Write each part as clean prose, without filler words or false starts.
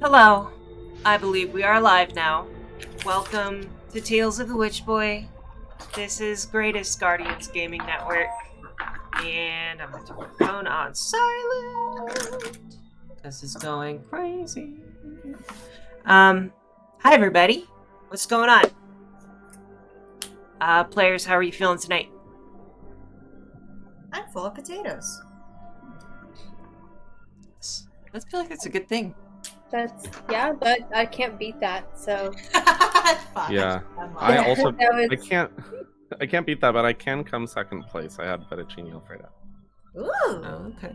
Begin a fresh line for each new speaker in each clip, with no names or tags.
Hello. I believe we are live now. Welcome to Tales of the Witch Boy. This is Greatest Guardians Gaming Network. And I'm going to turn my phone on silent. This is going crazy. Hi everybody. What's going on? Players, how are you feeling tonight?
I'm full of potatoes.
I feel like that's a good thing.
But I can't beat that, so.
Yeah. I also I can't beat that, but I can come second place. I had fettuccine alfredo.
Ooh.
Oh, okay.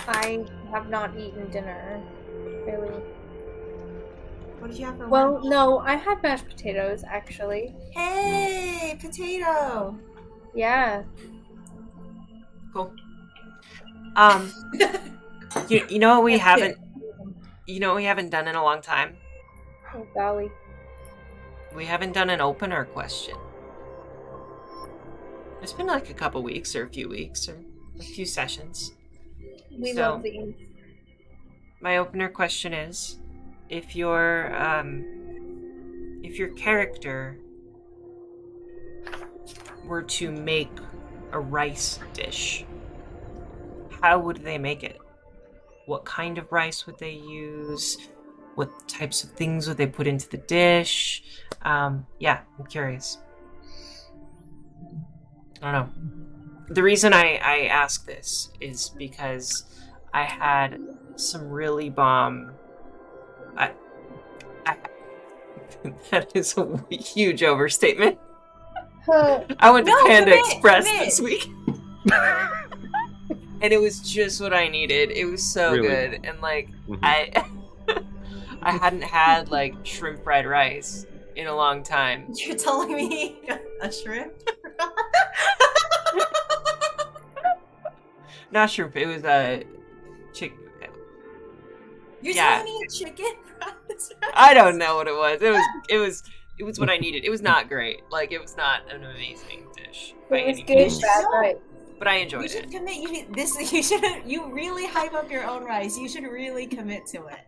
I have not eaten dinner, really.
What did you have for
Well,
lunch?
no, I had mashed potatoes, actually.
Hey, potato.
Yeah.
Cool. You know what we haven't done in a long time?
Oh, golly.
We haven't done an opener question. It's been like a couple weeks or a few weeks or a few sessions.
We love these.
My opener question is, if your character were to make a rice dish, how would they make it? What kind of rice would they use? What types of things would they put into the dish? Yeah, I'm curious. I don't know. The reason I ask this is because I had some really bomb... that is a huge overstatement. I went to Panda Express this week. And it was just what I needed. It was so
Really?
good. And like I hadn't had like shrimp fried rice in a long time.
You're telling me a shrimp?
Not shrimp, it was a chicken.
You're telling me a chicken fried rice?
I don't know what it was. It was what I needed. It was not great. Like it was not an amazing dish.
It was good, bad, right?
But I enjoyed
You should
it.
commit. You really hype up your own rice. You should really commit to it.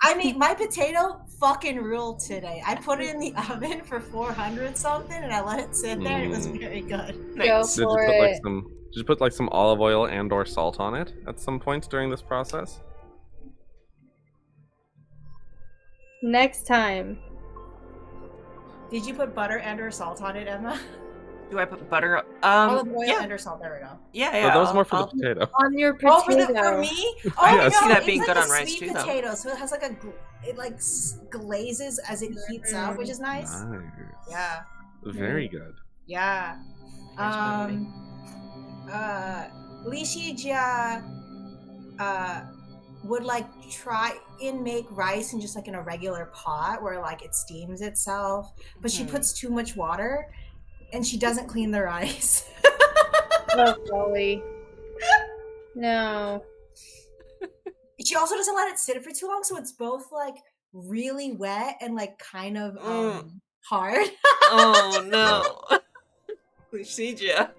I mean, my potato fucking ruled today. I put it in the oven for 400 something, and I let it sit there. It was very good.
Nice.
Go for it.
Did you put like some olive oil and or salt on it at some point during this process?
Next time.
Did you put butter and or salt on it, Emma?
Do I put butter?
Olive oil
Yeah.
and or salt. There we go.
Yeah.
So that was more for the potato.
On your potato.
Oh, for me? Oh,
Yes.
no,
See that
it's
being
like
good
a
on rice
sweet
too, though.
potato, so it has like it like glazes as it heats up, which is nice.
Nice.
Yeah,
Very good.
yeah. Lishija would like try and make rice in just like in a regular pot where like it steams itself, but she puts too much water and she doesn't clean the rice.
Oh, golly. No.
She also doesn't let it sit for too long, so it's both like really wet and like kind of hard.
Oh no. Lucia.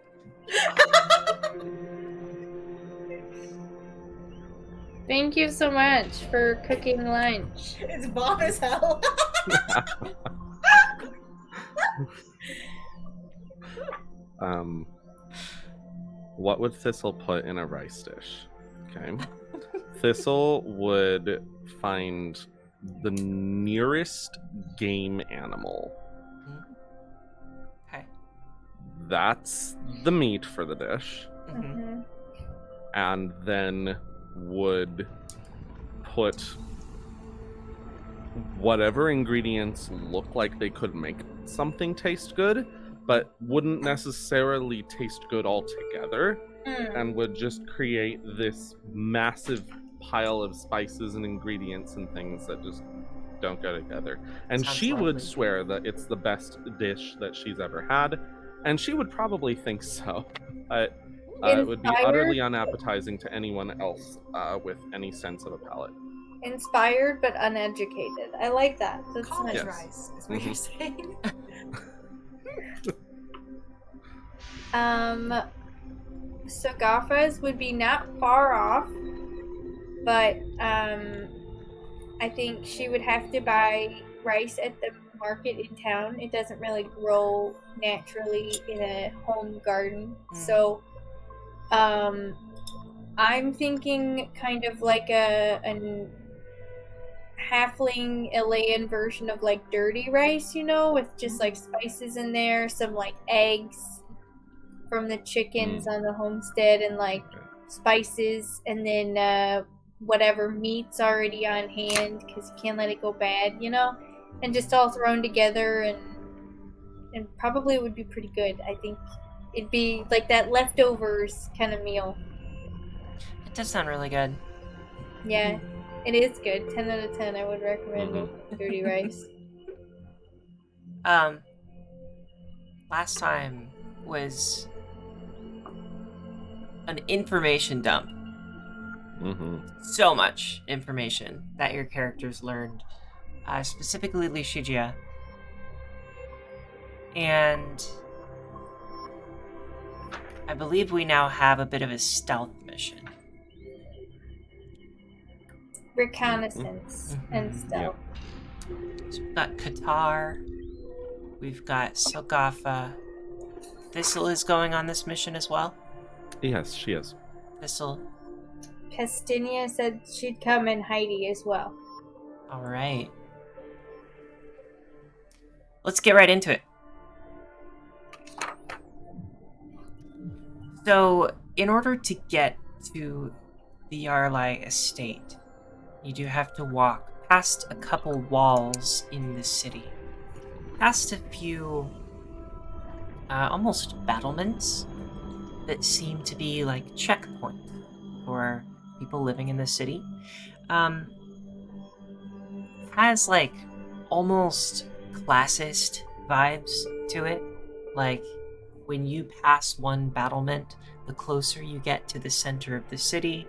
Thank you so much for cooking lunch.
It's bomb as hell.
What would Thistle put in a rice dish? Okay. Thistle would find the nearest game animal.
Okay.
That's the meat for the dish.
Mm-hmm.
And then would put whatever ingredients look like they could make something taste good, but wouldn't necessarily taste good altogether, and would just create this massive pile of spices and ingredients and things that just don't go together. And
Sounds
she would
lovely.
swear that it's the best dish that she's ever had, and she would probably think so. It would be utterly unappetizing to anyone else with any sense of a palate.
Inspired but uneducated. I like that. That's
College
nice.
rice is what you're saying.
Sogafa's would be not far off. but I think she would have to buy rice at the market in town. It doesn't really grow naturally in a home garden. So I'm thinking kind of like an halfling Elaine version of like dirty rice, with just like spices in there, some like eggs from the chickens on the homestead, and like spices, and then whatever meat's already on hand because you can't let it go bad, and just all thrown together, and probably would be pretty good. I think it'd be like that leftovers kind of meal.
It does sound really good.
Yeah, it is good. 10 out of 10. I would recommend it. Dirty rice.
Last time was an information dump. So much information that your characters learned, specifically Lucidia. And I believe we now have a bit of a stealth mission.
Reconnaissance and stealth.
So we've got Qatar. We've got Sogafa. Thistle is going on this mission as well?
Yes, she is.
Thistle.
Pestinia said she'd come, and Heidi as well.
All right. Let's get right into it. So, in order to get to the Jaralei estate, you do have to walk past a couple walls in the city. Past a few almost battlements that seem to be like checkpoints for people living in the city. Has like almost classist vibes to it. Like when you pass one battlement, the closer you get to the center of the city,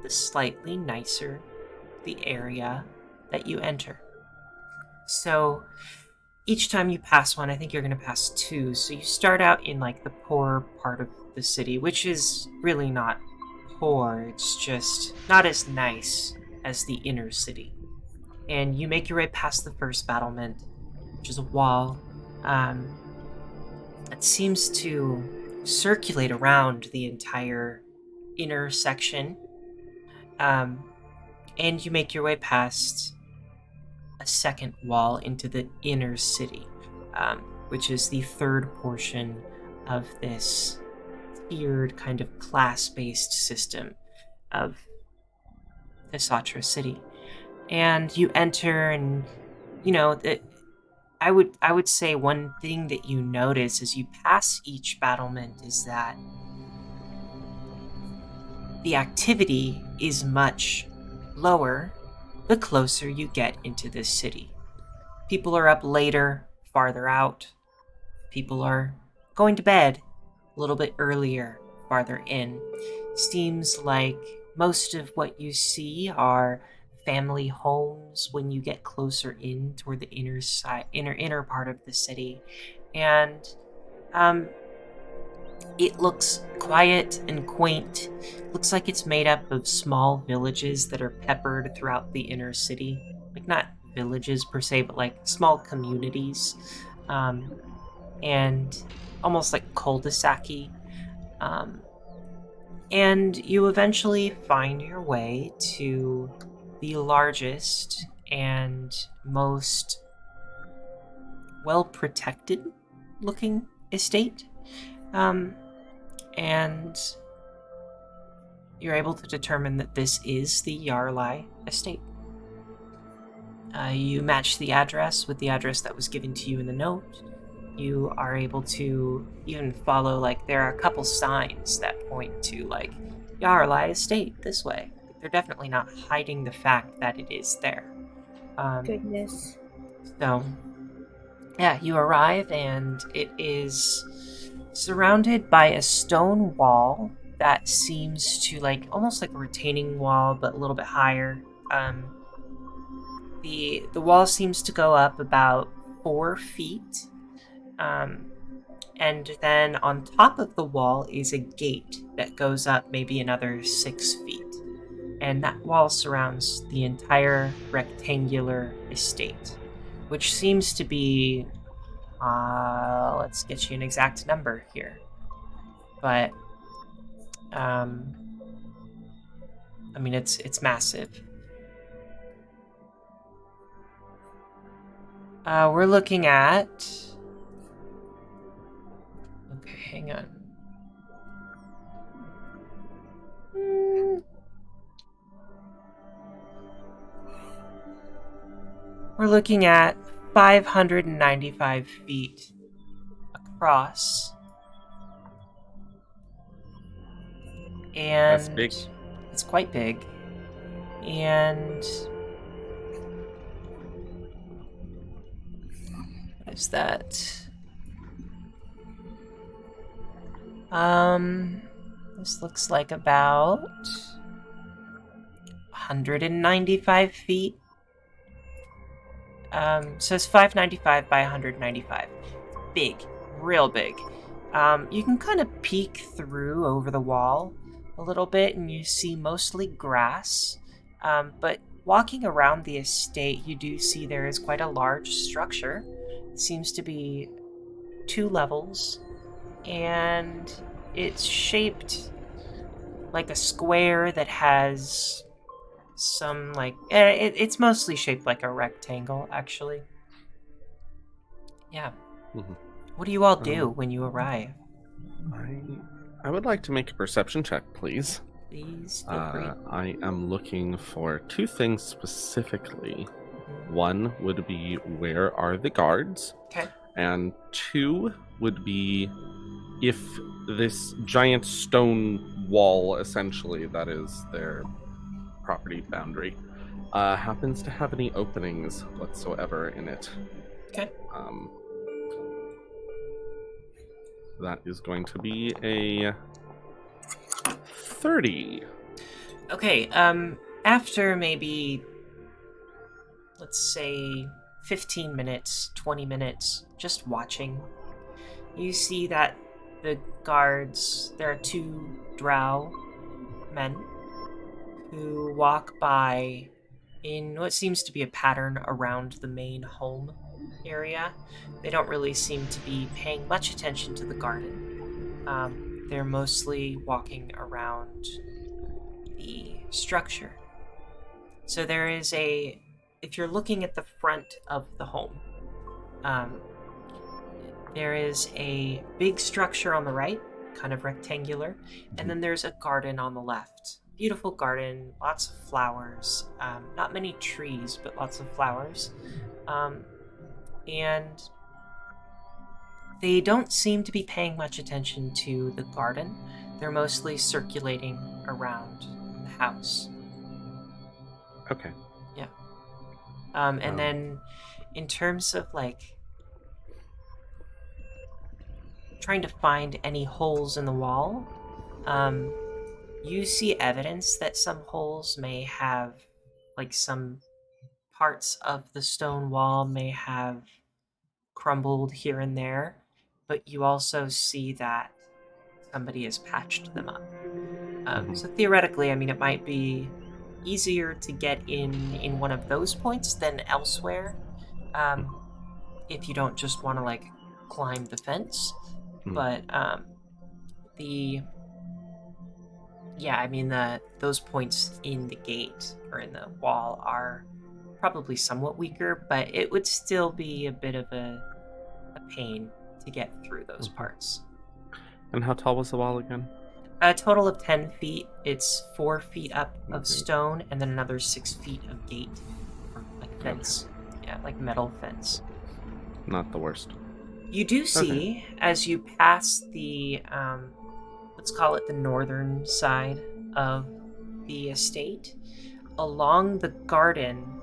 the slightly nicer the area that you enter. So each time you pass one, I think you're going to pass two. So you start out in like the poor part of the city, which is really not poor. It's just not as nice as the inner city. And you make your way past the first battlement, which is a wall that seems to circulate around the entire inner section. And you make your way past a second wall into the inner city, which is the third portion of this tiered kind of class-based system of Thisatra City. And you enter, and I would say one thing that you notice as you pass each battlement is that the activity is much lower the closer you get into this city. People are up later, farther out. People are going to bed a little bit earlier, farther in. Seems like most of what you see are family homes when you get closer in toward the inner part of the city. And it looks quiet and quaint. Looks like it's made up of small villages that are peppered throughout the inner city. Like, not villages per se, but like small communities. And almost like cul-de-sac-y. And you eventually find your way to the largest and most well-protected looking estate. And you're able to determine that this is the Jaralei estate. You match the address with the address that was given to you in the note. You are able to even follow, like, there are a couple signs that point to, like, Jaralei estate this way. They're definitely not hiding the fact that it is there.
Goodness.
So, yeah, you arrive, and it is surrounded by a stone wall that seems to, like, almost like a retaining wall, but a little bit higher. The wall seems to go up about 4 feet. And then on top of the wall is a gate that goes up maybe another 6 feet. and that wall surrounds the entire rectangular estate, which seems to be, let's get you an exact number here, but, I mean, it's massive. We're looking at... Okay, hang on. We're looking at 595 feet across. And
That's big.
it's quite big. And what is that? This looks like about 195 feet. So it's 595 by 195. Big, real big. You can kind of peek through over the wall a little bit and you see mostly grass. But walking around the estate, you do see there is quite a large structure. It seems to be 2 levels, and it's shaped like a square that has some, like, it's mostly shaped like a rectangle, actually. Yeah.
Mm-hmm.
What do you all do when you arrive?
I would like to make a perception check, please.
Please feel free.
I am looking for 2 things specifically. One would be, where are the guards?
Okay.
And 2 would be if this giant stone wall, essentially, that is their property boundary, happens to have any openings whatsoever in it.
Okay.
That is going to be a 30.
Okay, after maybe, let's say, 15 minutes, 20 minutes, just watching, you see that the guards, there are 2 drow men who walk by in what seems to be a pattern around the main home area. They don't really seem to be paying much attention to the garden. They're mostly walking around the structure. So there is if you're looking at the front of the home, there is a big structure on the right, kind of rectangular, and then there's a garden on the left. Beautiful garden, lots of flowers, not many trees, but lots of flowers. And they don't seem to be paying much attention to the garden. They're mostly circulating around the house.
Okay.
Yeah. And then in terms of, like, trying to find any holes in the wall, you see evidence that some holes may have, like, some parts of the stone wall may have crumbled here and there, but you also see that somebody has patched them up. So theoretically, I mean, it might be easier to get in one of those points than elsewhere, if you don't just want to, like, climb the fence. But those points in the gate or in the wall are probably somewhat weaker, but it would still be a bit of a pain to get through those parts.
And how tall was the wall again?
A total of 10 feet. It's 4 feet up of stone and then another 6 feet of gate, or like fence. Yeah, like metal fence.
Not the worst.
You do see, as you pass the, let's call it the northern side of the estate, along the garden,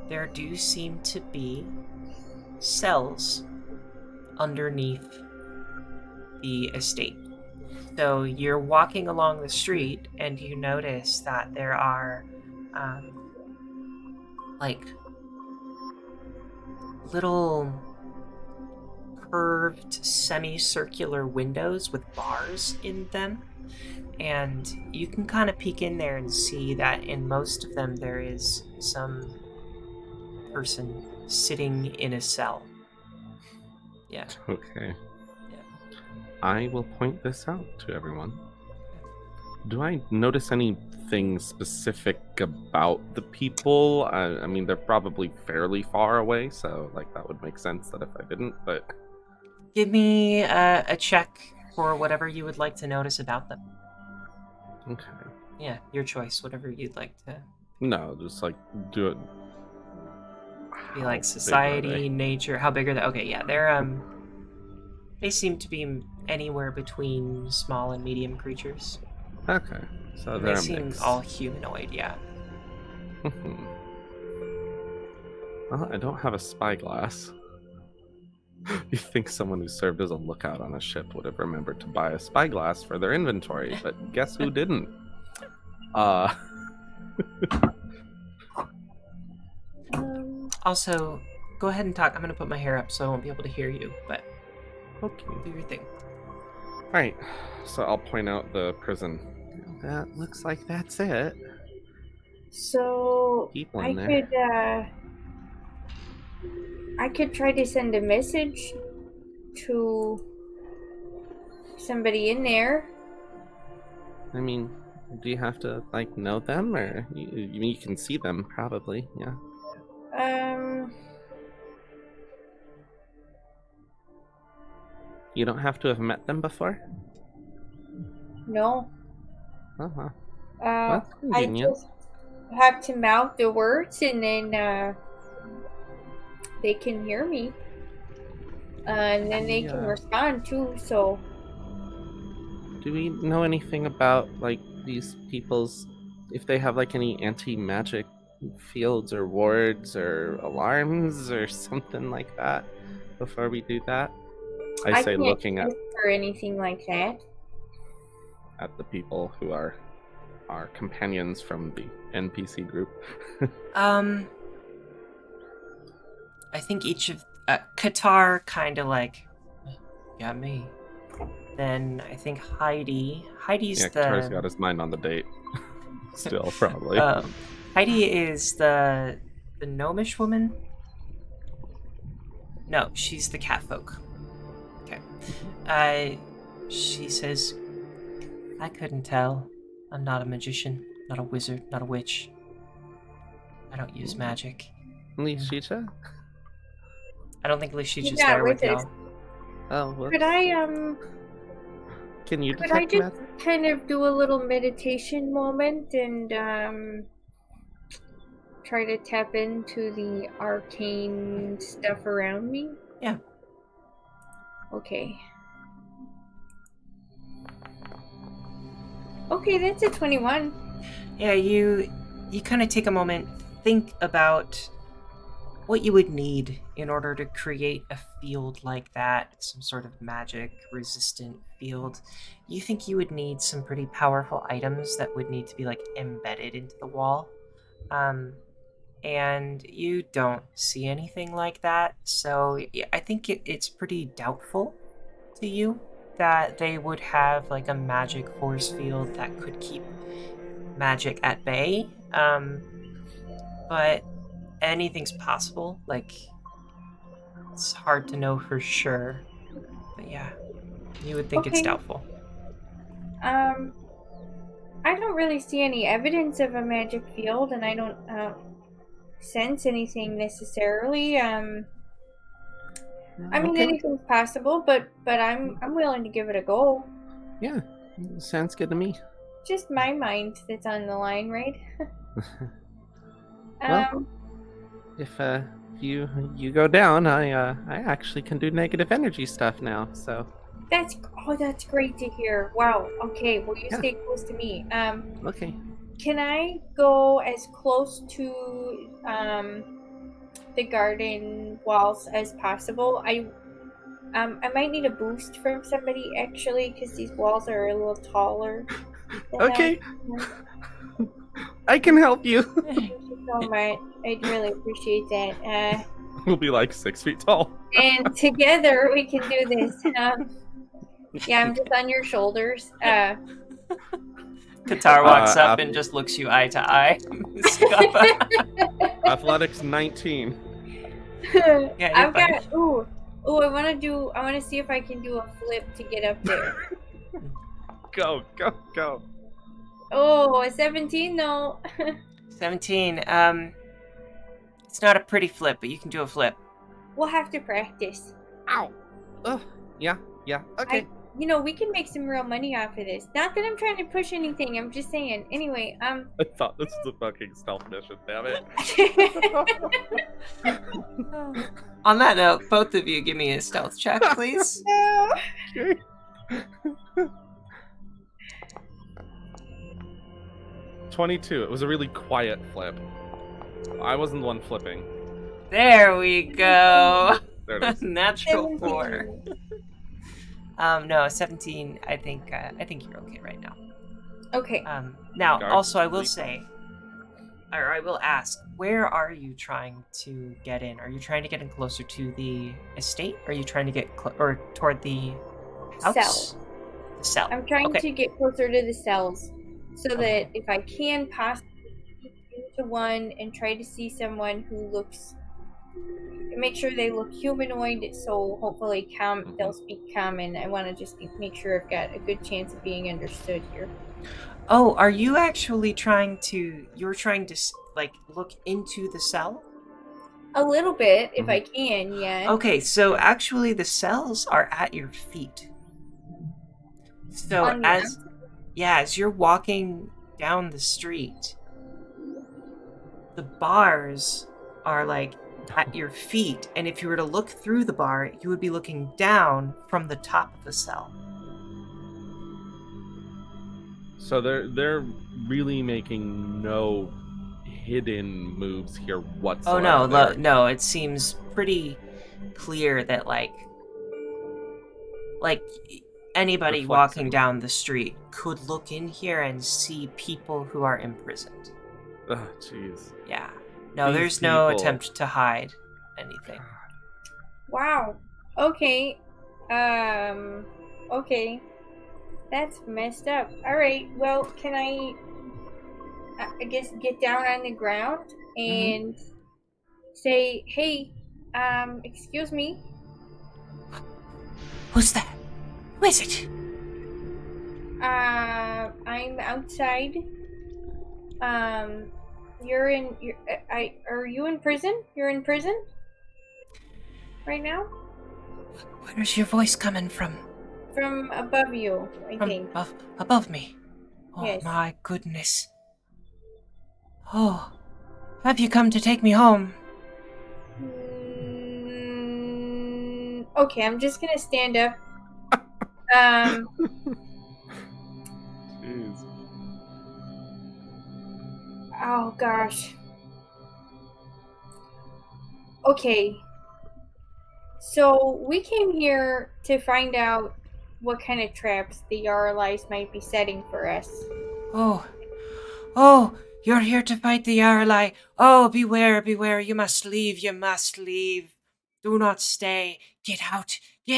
there do seem to be cells underneath the estate. So you're walking along the street and you notice that there are, like, little curved semicircular windows with bars in them And you can kind of peek in there and see that in most of them there is some person sitting in a cell. Yeah.
Okay.
Yeah.
I will point this out to everyone. Do I notice anything specific about the people? I mean, they're probably fairly far away, so like that would make sense that if I didn't, but...
Give me a check for whatever you would like to notice about them.
Okay.
Yeah, your choice, whatever you'd like to
No, just like do it.
be
How
like
big are
society,
they?
nature. How big are they? Okay, yeah, they seem to be anywhere between small and medium creatures.
Okay, so
And
they're
they
a
seem
mix.
all humanoid, yeah.
Well, I don't have a spyglass. You think someone who served as a lookout on a ship would have remembered to buy a spyglass for their inventory, but guess who didn't?
Also, go ahead and talk. I'm gonna put my hair up so I won't be able to hear you, but
Okay.
do your thing.
Right, so I'll point out the prison. That looks like that's it.
So
People
I
in there.
could try to send a message to somebody in there.
I mean, do you have to like know them, or you can see them probably? Yeah. You don't have to have met them before.
No.
Uh-huh.
I
That's convenient.
just have to mouth the words and then they can hear me. And then they can
Yeah.
respond too, so
Do we know anything about like these people's, if they have like any anti-magic fields or wards or alarms or something like that before we do that? I say
can't
looking
use or anything like that.
at the people who are our companions from the NPC group.
I think each of Qatar kind of like got me. Then I think Heidi's
Yeah,
the
Katar's got his mind on the date. Still, probably.
Heidi is the gnomish woman. No, she's the catfolk. Okay. She says, I couldn't tell. I'm not a magician, not a wizard, not a witch. I don't use magic.
Lishicha?
I don't think Lishicha's
Yeah,
there with
with us.
y'all.
Oh, whoops.
Could I
Can you
could I
detect
just
magic?
kind of do a little meditation moment and try to tap into the arcane stuff around me?
Yeah.
Okay. Okay, that's a 21.
Yeah, you kind of take a moment, think about what you would need in order to create a field like that, some sort of magic resistant field. You think you would need some pretty powerful items that would need to be like embedded into the wall. And you don't see anything like that, so I think it's pretty doubtful to you that they would have like a magic force field that could keep magic at bay. But anything's possible. Like, it's hard to know for sure. But yeah, you would think it's
Okay.
doubtful.
I don't really see any evidence of a magic field, and I don't sense anything necessarily. I mean,
Okay.
anything's possible, but I'm willing to give it a go.
Yeah, sounds good to me.
Just my mind that's on the line, right?
Well, if you go down, I actually can do negative energy stuff now. So
that's great to hear. Wow. Okay. Well, you
Yeah.
stay close to me.
okay.
Can I go as close to the garden walls as possible? I might need a boost from somebody actually, because these walls are a little taller. than
Okay. I can help you.
Thank you so much. I'd really appreciate that.
We'll be like 6 feet tall.
And together we can do this. Yeah, I'm just on your shoulders.
Qatar walks up and just looks you eye to eye. Sogafa.
Athletics 19.
Yeah, you're
I've
fine.
got I want to see if I can do a flip to get up there.
Go.
Oh, a 17 though.
17. It's not a pretty flip, but you can do a flip.
We'll have to practice.
Ow. Ugh. Yeah. Okay.
We can make some real money off of this. Not that I'm trying to push anything. I'm just saying. Anyway,
I thought this was a fucking stealth mission, damn it.
On that note, both of you give me a stealth check, please.
No.
Okay. 22. It was a really quiet flip. I wasn't the one flipping.
There we go.
There it is.
Natural
17.
4. No, 17. I think you're okay right now.
Okay.
Now,
Guard,
also, I will
sleep.
say, or I will ask, where are you trying to get in? Are you trying to get in closer to the estate? Or are you trying to get or toward the house?
Cell.
The cell.
I'm trying
Okay.
to get closer to the cells so
Okay.
that if I can possibly get into one and try to see someone who looks, make sure they look humanoid, so hopefully they'll speak common. I want to just make sure I've got a good chance of being understood here.
Oh, are you actually you're trying to, like, look into the cell?
A little bit, if I can, yeah.
Okay, so actually the cells are at your feet. So
On the
as you're walking down the street, the bars are like at your feet, and if you were to look through the bar, you would be looking down from the top of the cell.
So they're really making no hidden moves here whatsoever.
Oh no, it seems pretty clear that like anybody
Reflexing.
walking down the street could look in here and see people who are imprisoned.
Oh, jeez.
Yeah. No,
These
there's no
people.
attempt to hide anything.
Wow. Okay. Okay. That's messed up. Alright, well, can I guess get down on the ground and say, hey, excuse me?
Who's that? Who is it?
I'm outside. Are you in prison? You're in prison? Right now?
Where's your voice coming from?
From above you, I think.
Above me. Oh
Yes.
my goodness. Oh, have you come to take me home?
Okay, I'm just gonna stand up.
Jeez.
Oh gosh. Okay. So we came here to find out what kind of traps the Jaraleis might be setting for us.
Oh, you're here to fight the Jaralei. Oh, beware, you must leave, Do not stay. Get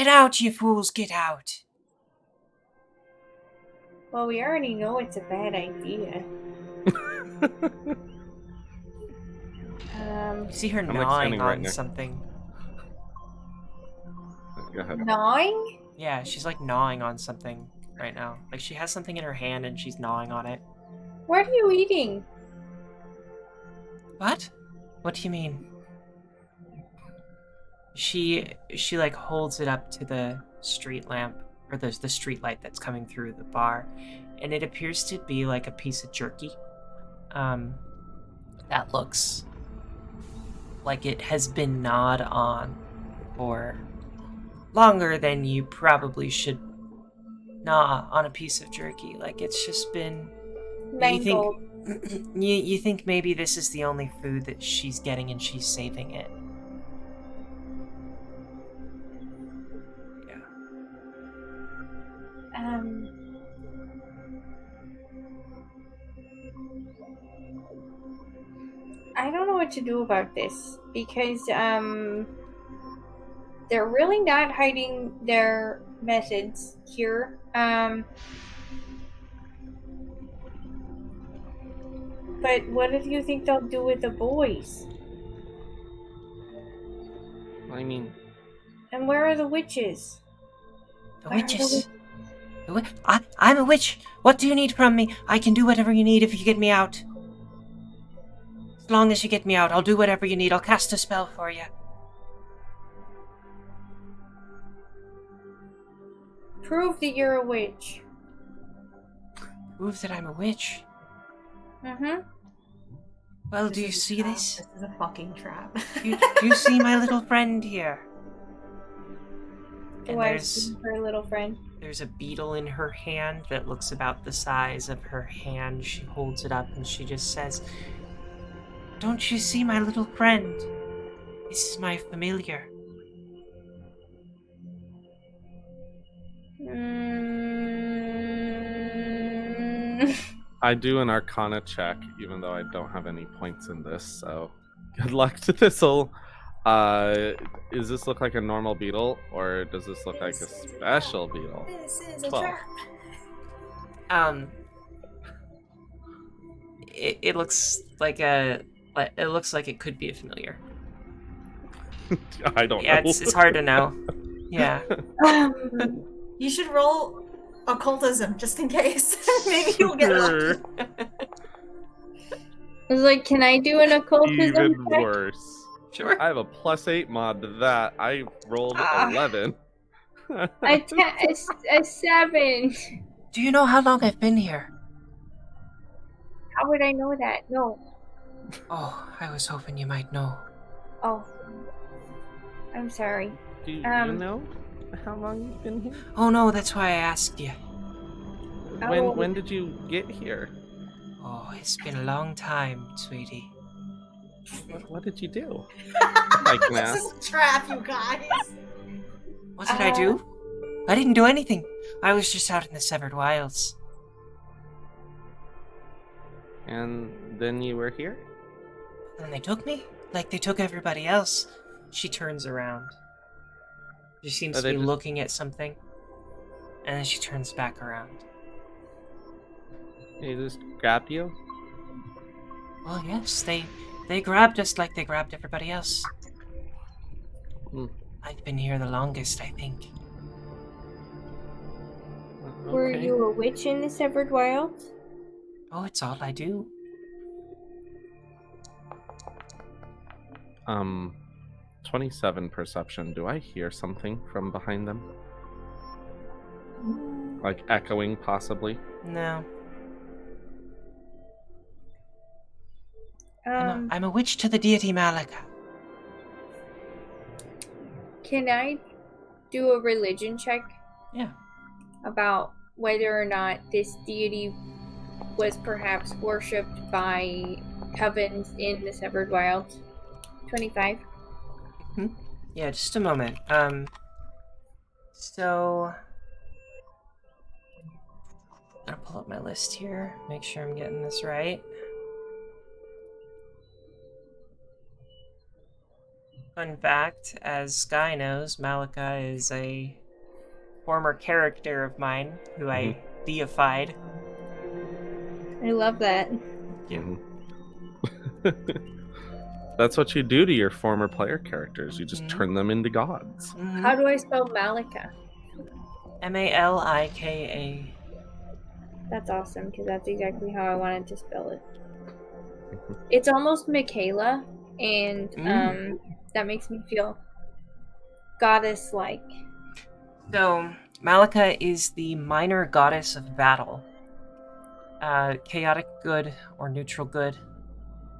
out, you fools, get out.
Well, we already know it's a bad idea.
You see her
I'm, like,
gnawing
standing right
on
next-
something.
Go ahead.
Gnawing?
Yeah, she's like gnawing on something right now. Like she has something in her hand and she's gnawing on it.
What are you eating?
What? What do you mean? She like holds it up to the street lamp, or the street light that's coming through the bar, and it appears to be like a piece of jerky. That looks like it has been gnawed on for longer than you probably should gnaw on a piece of jerky. Like it's just been.
Mangled.
You think maybe this is the only food that she's getting and she's saving it. Yeah.
I don't know what to do about this because they're really not hiding their methods here. But what do you think they'll do with the boys?
I mean,
And where are the witches?
The
Where are the
witches. I'm a witch. What do you need from me? I can do whatever you need if you get me out. As long as you get me out, I'll do whatever you need. I'll cast a spell for you.
Prove that you're a witch.
Prove that I'm a witch.
Mm-hmm.
Well, do you see this?
This is a fucking trap.
Do you see my little friend here? And
Do I see her little friend?
there's a beetle in her hand that looks about the size of her hand. She holds it up and she just says, "Don't you see my little friend? This is my familiar."
I do an Arcana check, even though I don't have any points in this. So, good luck to Thistle. Does this look like a normal beetle, or does this look like a special beetle?
This is a
12.
trap.
It looks like it could be a familiar.
I don't know.
Yeah, it's hard to know. Yeah.
You should roll occultism just in case. Maybe you'll get lucky.
I was like, can I do an occultism
Even
check?
worse.
Sure.
I have a +8 mod to that. I rolled 11.
A 7.
Do you know how long I've been here?
How would I know that? No.
Oh, I was hoping you might know.
Oh. I'm sorry.
Do you know how long you've been here?
Oh no, that's why I asked you.
Oh.
When did you get here?
Oh, it's been a long time, sweetie.
What did you do? I can
This
ask.
is a trap, you guys.
What did I do? I didn't do anything. I was just out in the Severed Wilds.
And then you were here?
And they took me, like they took everybody else. She turns around. She seems to be looking at something. And then she turns back around.
They just grabbed you?
Well, yes, they grabbed us like they grabbed everybody else. I've been here the longest, I think.
Were
Okay.
you a witch in the Severed Wilds?
Oh, it's all I do.
27 perception. Do I hear something from behind them? Like echoing, possibly?
No. I'm a witch to the deity Malika.
Can I do a religion check?
Yeah.
About whether or not this deity was perhaps worshipped by covens in the Severed Wilds? 25.
Yeah, just a moment. So I'm gonna pull up my list here, make sure I'm getting this right. Fun fact, as Sky knows, Malika is a former character of mine who I deified.
I love that.
That's what you do to your former player characters. You just turn them into gods.
How do I spell Malika?
Malika.
That's awesome, because that's exactly how I wanted to spell it. It's almost Michaela, and that makes me feel goddess-like.
So, Malika is the minor goddess of battle. Chaotic good or neutral good.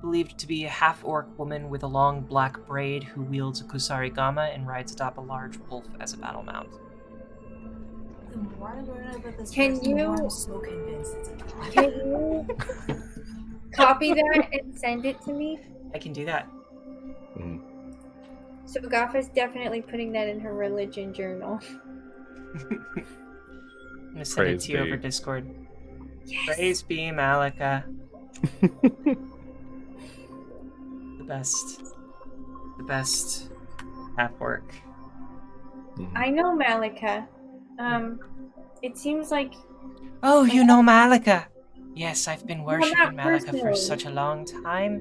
Believed to be a half-orc woman with a long black braid who wields a kusarigama and rides atop a large wolf as a battle mount.
The more I learn about this
Can
person, the more
you-
I'm so convinced it's a trap.
Can you copy that and send it to me?
I can do that.
So Sogafa's definitely putting that in her religion journal.
I'm gonna send it
Praise
to you
be.
over Discord.
Yes.
Praise be Malika. The best half-orc.
I know Malika. It seems like
Oh, you know Malika. Yes, I've been
Well,
worshipping
not
Malika for
personally.
such a long time.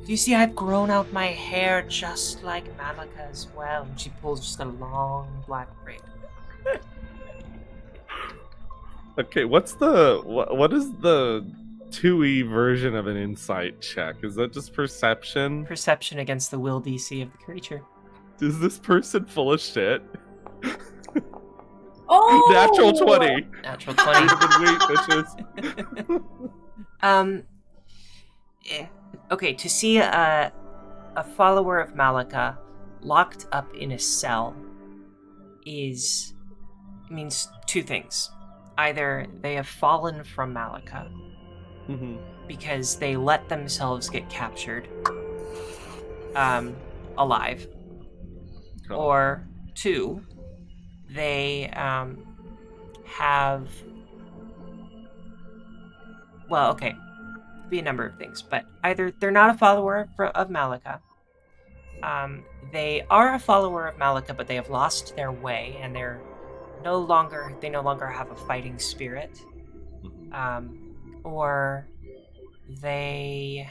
Do you see I've grown out my hair just like Malika as well? And she pulls just a long black braid.
Okay, what is the 2e version of an insight check? Is that just perception?
Perception against the will DC of the creature.
Is this person full of shit?
Oh!
Natural 20.
Natural 20.
Wait, bitches.
Okay, to see a follower of Malika locked up in a cell means two things. Either they have fallen from Malika because they let themselves get captured alive,
Cool.
or two, they have, well, okay, be a number of things, but either they're not a follower of Malika, they are a follower of Malika, but they have lost their way, and they no longer have a fighting spirit, or they,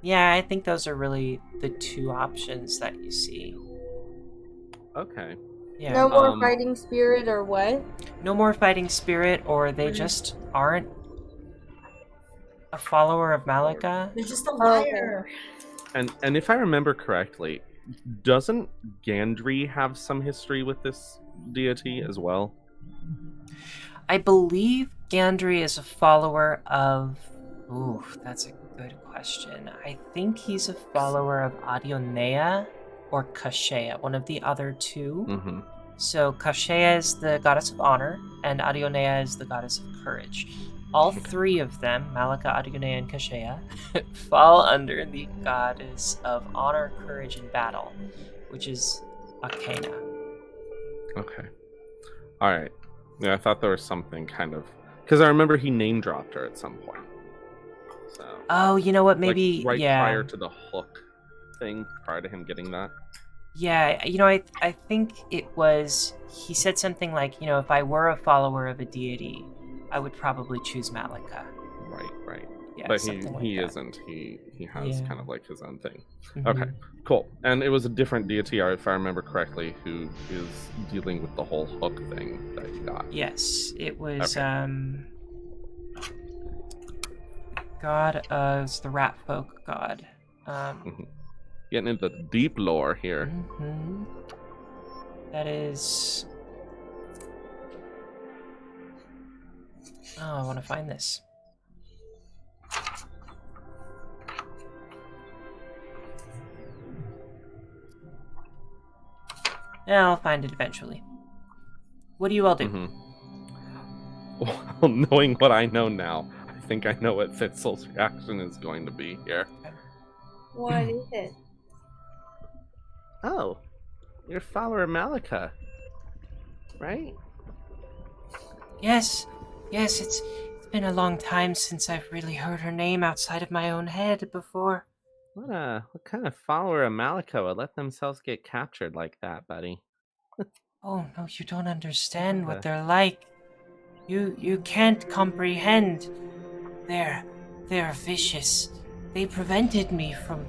yeah, I think those are really the two options that you see.
Okay.
Yeah.
No more fighting spirit or what?
No more fighting spirit, or they just aren't a follower of Malika.
They're just a liar.
And if I remember correctly, doesn't Gandry have some history with this deity as well?
I believe Gandry is a follower of... Ooh, that's a good question. I think he's a follower of Adionea or Kashea, one of the other two. So Kashea is the goddess of honor, and Adionea is the goddess of courage. All three of them, Malika, Adionea, and Kashea, fall under the goddess of honor, courage, and battle, which is Akena.
Okay. Alright. Yeah, I thought there was something kind of... Because I remember he name-dropped her at some point. So,
oh, you know what? Maybe,
like,
yeah.
prior to the hook thing, prior to him getting that.
Yeah, you know, I think it was... He said something like, you know, if I were a follower of a deity, I would probably choose Malika.
Right.
Yeah,
but
something like
he
that.
isn't. He has
Yeah.
kind of like his own thing.
Mhm.
Okay, cool. And it was a different deity, if I remember correctly, who is dealing with the whole hook thing that he got.
Yes, it was,
Okay.
it's the rat folk god.
Getting into the deep lore here.
That is... Oh, I want to find this. Yeah, I'll find it eventually. What do you all do?
Well, knowing what I know now, I think I know what Thistle's reaction is going to be here.
What is it?
Oh, you're a follower of Malika, right?
Yes, it's been a long time since I've really heard her name outside of my own head before.
What kind of follower of Malika would let themselves get captured like that, buddy?
Oh, no, you don't understand what they're like. You can't comprehend. They're vicious. They prevented me from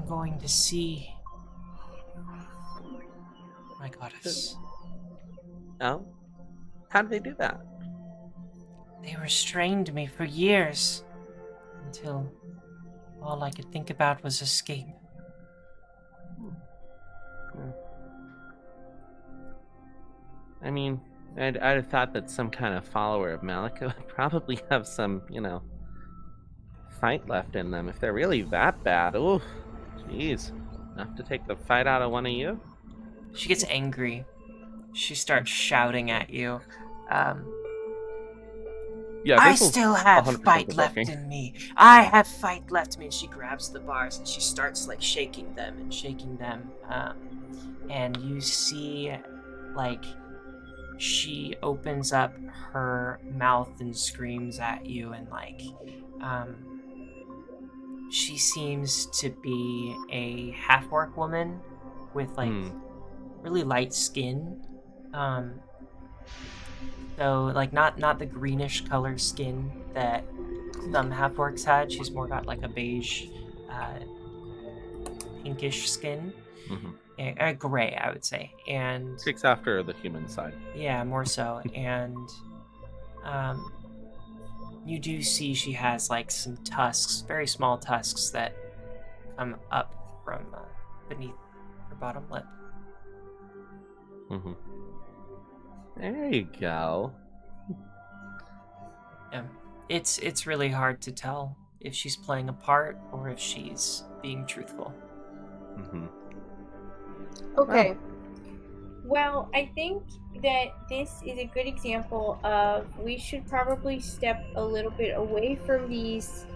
going to see my goddess.
Oh? How did they do that?
They restrained me for years, until all I could think about was escape.
I mean, I'd have thought that some kind of follower of Malika would probably have some, fight left in them. If they're really that bad, ooh, jeez. Enough to take the fight out of one of you?
She gets angry. She starts shouting at you.
Yeah,
I
this was
still have
100%
fight left
provoking.
in me. I have fight left in me. And she grabs the bars and she starts like shaking them. And you see, like, she opens up her mouth and screams at you, and like, she seems to be a half-orc woman with like really light skin. So, like, not the greenish color skin that some half-orcs had. She's more got like a beige, pinkish skin. Gray, I would say. And
Takes after the human side.
yeah, more so. And you do see she has like some tusks, very small tusks that come up from beneath her bottom lip.
There you go.
Yeah. It's really hard to tell if she's playing a part or if she's being truthful.
Okay. Well, I think that this is a good example of we should probably step a little bit away from these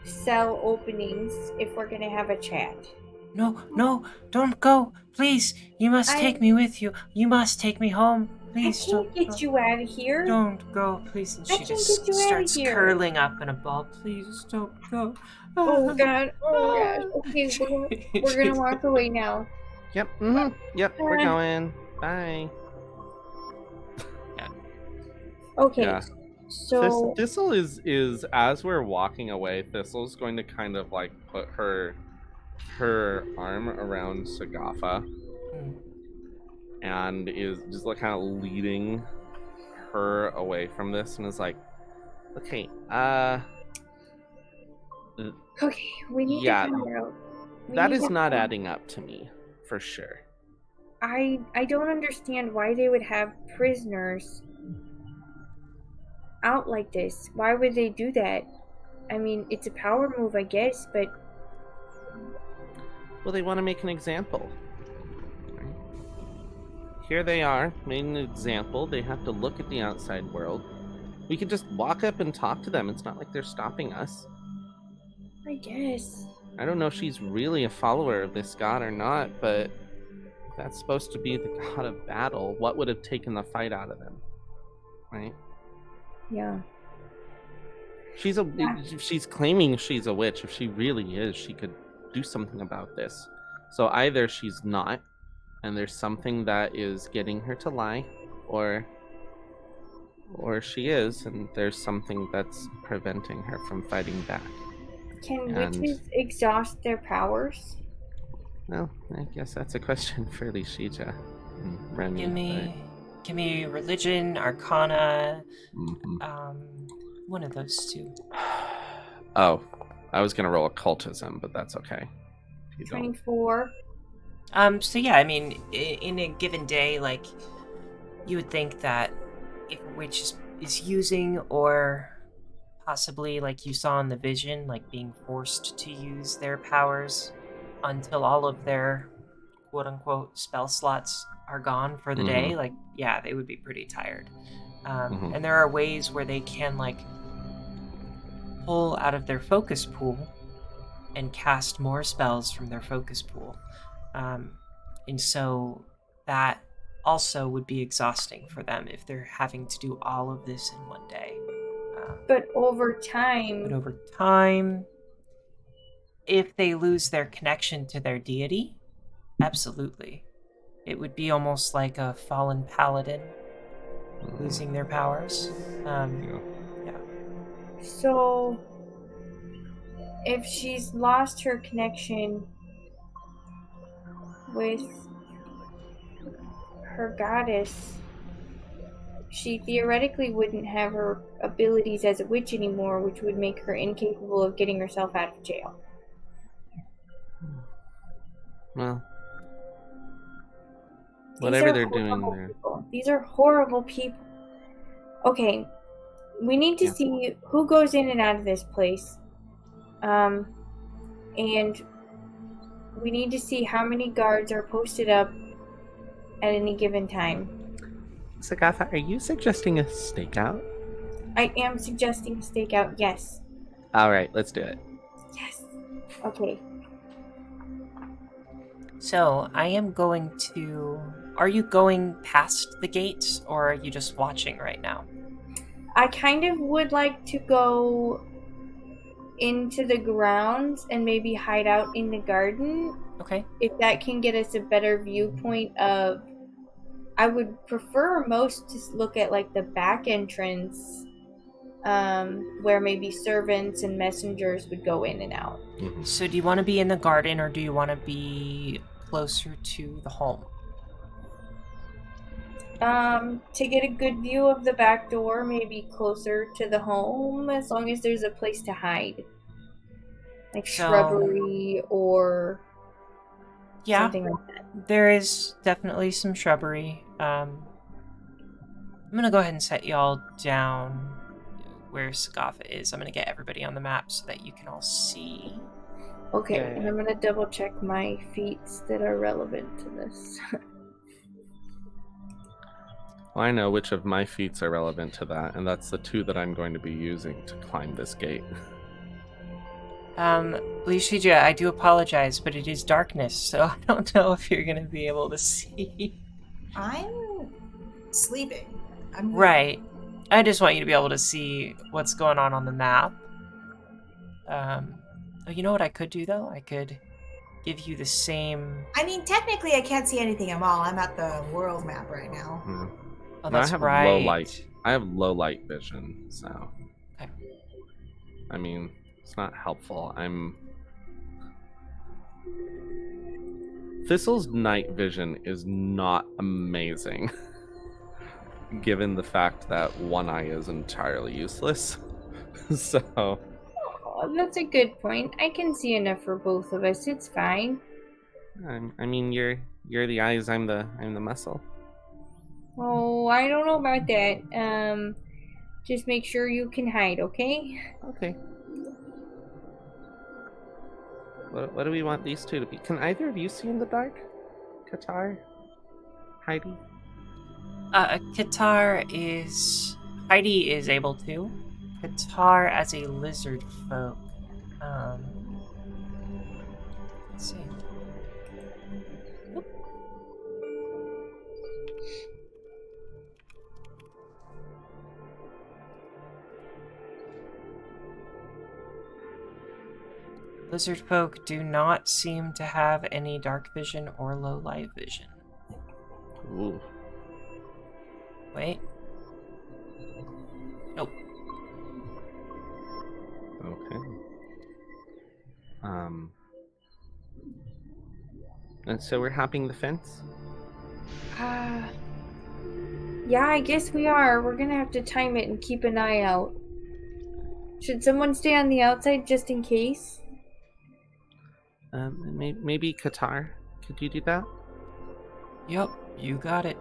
cell openings if we're going to have a chat.
No, don't go. Please, you must take me with you. You must take me home. Please,
I can't get you out of here.
Don't go, please. And
I
she
can't
just
get you outta
starts
here.
curling up in a ball. Please don't go.
Oh god. Okay, we're gonna walk away now.
Yep. Yep. We're going. Bye.
Okay.
Yeah.
So
Thistle is as we're walking away, Thistle's going to kind of like put her arm around Sogafa and is just like kind of leading her away from this and is like, okay,
okay, we need to find out.
That is not adding up to me, for sure.
I don't understand why they would have prisoners out like this. Why would they do that? I mean, it's a power move, I guess, but...
Well, they want to make an example. Here they are, made an example. They have to look at the outside world. We could just walk up and talk to them. It's not like they're stopping us.
I guess.
I don't know if she's really a follower of this god or not, but that's supposed to be the god of battle. What would have taken the fight out of them? Right?
Yeah.
She's claiming she's a witch. If she really is, she could do something about this. So either she's not, and there's something that is getting her to lie, or she is, and there's something that's preventing her from fighting back.
Can witches exhaust their powers?
Well, I guess that's a question for Lishija and Remy.
Give me religion, arcana, one of those two.
Oh, I was gonna roll occultism, but that's okay.
24.
So yeah, I mean, in a given day, like, you would think that if a witch is using, or possibly, like you saw in the vision, like being forced to use their powers until all of their quote-unquote spell slots are gone for the day, like, yeah, they would be pretty tired. And there are ways where they can, like, pull out of their focus pool and cast more spells from their focus pool. And so that also would be exhausting for them if they're having to do all of this in one day.
But over time,
if they lose their connection to their deity, absolutely. It would be almost like a fallen paladin losing their powers. Yeah.
So, if she's lost her connection with her goddess, she theoretically wouldn't have her abilities as a witch anymore, which would make her incapable of getting herself out of jail.
Well, whatever they're doing there.
These are horrible people. Okay, we need to see who goes in and out of this place. And we need to see how many guards are posted up at any given time.
Sogafa, are you suggesting a stakeout?
I am suggesting a stakeout, yes.
Alright, let's do it.
Yes. Okay.
So, I am going to... Are you going past the gates, or are you just watching right now?
I kind of would like to go into the grounds and maybe hide out in the garden.
Okay.
If that can get us a better viewpoint of I would prefer most to look at like the back entrance, where maybe servants and messengers would go in and out.
Mhm.
So do you want to be in the garden or do you want to be closer to the home?
To get a good view of the back door, maybe closer to the home, as long as there's a place to hide. Like
So-
shrubbery or
Yeah,
something like that.
there is definitely some shrubbery. I'm gonna go ahead and set y'all down where Sogafa is. I'm gonna get everybody on the map so that you can all see.
Okay,
Yay.
and I'm gonna double check my feats that are relevant to this.
Well, I know which of my feats are relevant to that, and that's the 2 that I'm going to be using to climb this gate.
Lishija, I do apologize, but it is darkness, so I don't know if you're gonna be able to see.
I'm sleeping. I'm
Right. I just want you to be able to see what's going on the map. Oh, you know what I could do, though? I could give you the same...
I mean, technically, I can't see anything at all. I'm at the world map right now.
Hmm.
Oh,
No, I
that's
have
right.
low light. I have low light vision, so.
Okay.
I mean, it's not helpful. Thistle's night vision is not amazing, given the fact that one eye is entirely useless. So,
Oh, that's a good point. I can see enough for both of us. It's fine.
I mean, you're the eyes. I'm the muscle.
Oh, I don't know about that. Just make sure you can hide, okay?
Okay. What do we want these 2 to be? Can either of you see in the dark? Qatar? Heidi?
Heidi is able to. Qatar as a lizard folk. Let's see. Oop. Lizard folk do not seem to have any dark vision or low light vision.
Ooh.
Wait. Nope.
Okay. And so we're hopping the fence?
Yeah, I guess we are. We're gonna have to time it and keep an eye out. Should someone stay on the outside just in case?
Maybe Qatar. Could you do that?
Yep, you got it.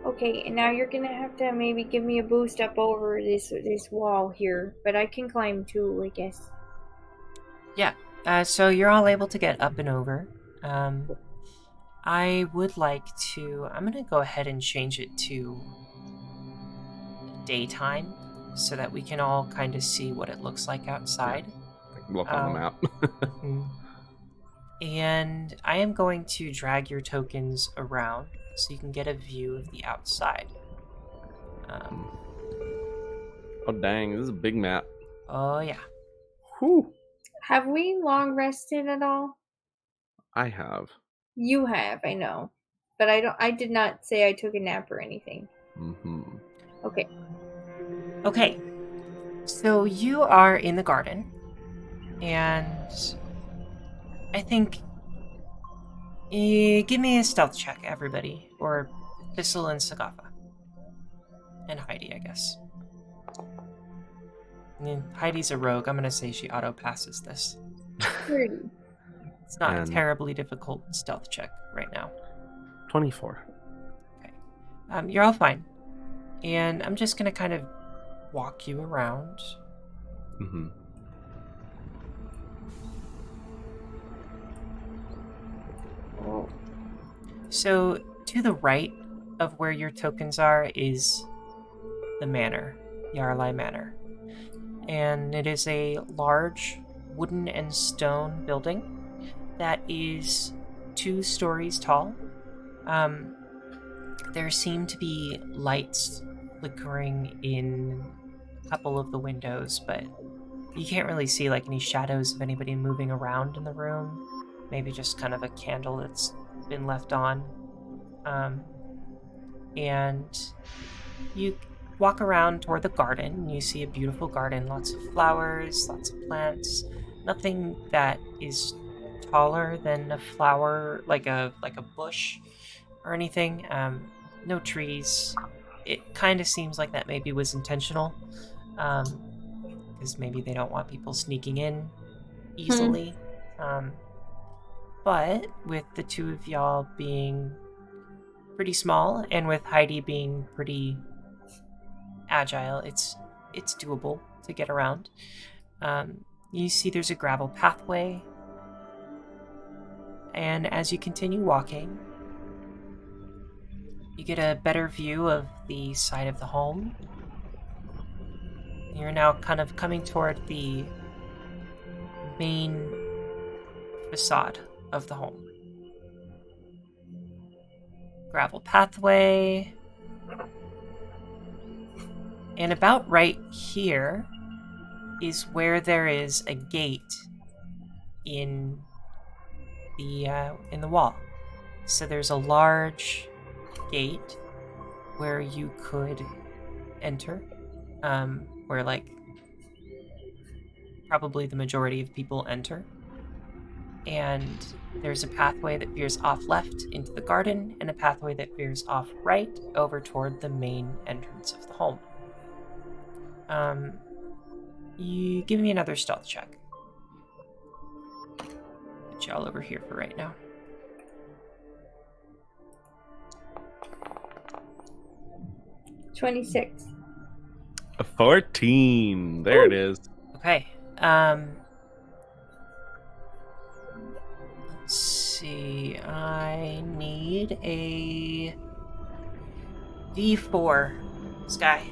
Okay, and now you're gonna have to maybe give me a boost up over this wall here, but I can climb too, I guess.
Yeah, so you're all able to get up and over. I would like to... I'm going to go ahead and change it to daytime so that we can all kind of see what it looks like outside.
Look on the map.
And I am going to drag your tokens around so you can get a view of the outside.
Oh dang, this is a big map.
Oh yeah.
Whew.
Have we long rested at all?
I have.
You have, I know. But I did not say I took a nap or anything.
Mm-hmm.
Okay.
Okay. So you are in the garden, and I think... give me a stealth check, everybody. Or Thistle and Sogafa. And Heidi, I guess. I mean, Heidi's a rogue. I'm going to say she auto-passes this.
30.
It's not
And-
a terribly difficult stealth check right now.
24.
You're all fine. And I'm just going to kind of walk you around.
Mm-hmm.
So, to the right of where your tokens are is the manor, Jaralei Manor. And it is a large wooden and stone building that is 2 stories tall. There seem to be lights flickering in a couple of the windows, but you can't really see like any shadows of anybody moving around in the room. Maybe just kind of a candle that's been left on. and you walk around toward the garden, and you see a beautiful garden, lots of flowers, lots of plants, nothing that is taller than a flower, like a bush or anything. No trees. It kind of seems like that maybe was intentional, because maybe they don't want people sneaking in easily. But with the two of y'all being pretty small, and with Heidi being pretty agile, it's doable to get around. You see there's a gravel pathway, and as you continue walking, you get a better view of the side of the home. You're now kind of coming toward the main facade of the home. Gravel pathway. And about right here is where there is a gate in the wall. So there's a large gate where you could enter, where like probably the majority of people enter. And there's a pathway that veers off left into the garden, and a pathway that veers off right over toward the main entrance of the home. You give me another stealth check. Put y'all over here for right now.
26.
A 14. There it is.
Okay. Let's see. I need a D4, Sky.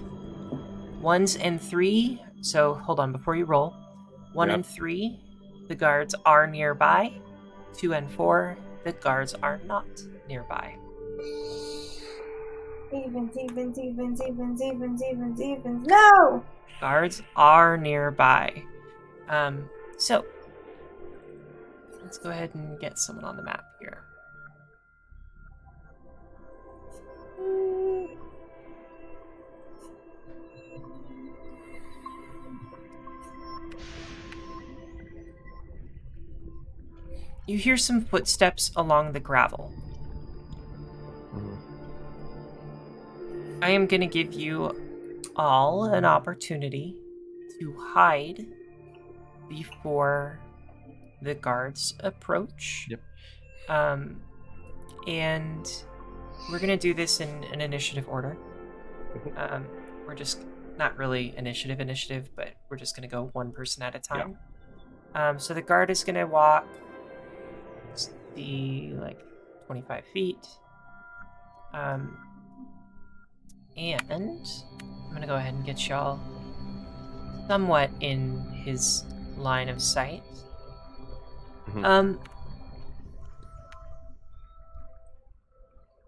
1s and 3. So hold on before you roll. 1 and 3, the guards are nearby. 2 and 4, the guards are not nearby.
Evens. No!
Guards are nearby. So let's go ahead and get someone on the map here. You hear some footsteps along the gravel. I am going to give you all an opportunity to hide before the guards approach.
Yep.
And we're going to do this in an initiative order. We're just not really initiative, but we're just going to go one person at a time. So the guard is going to walk the 25 feet. And I'm going to go ahead and get y'all somewhat in his line of sight.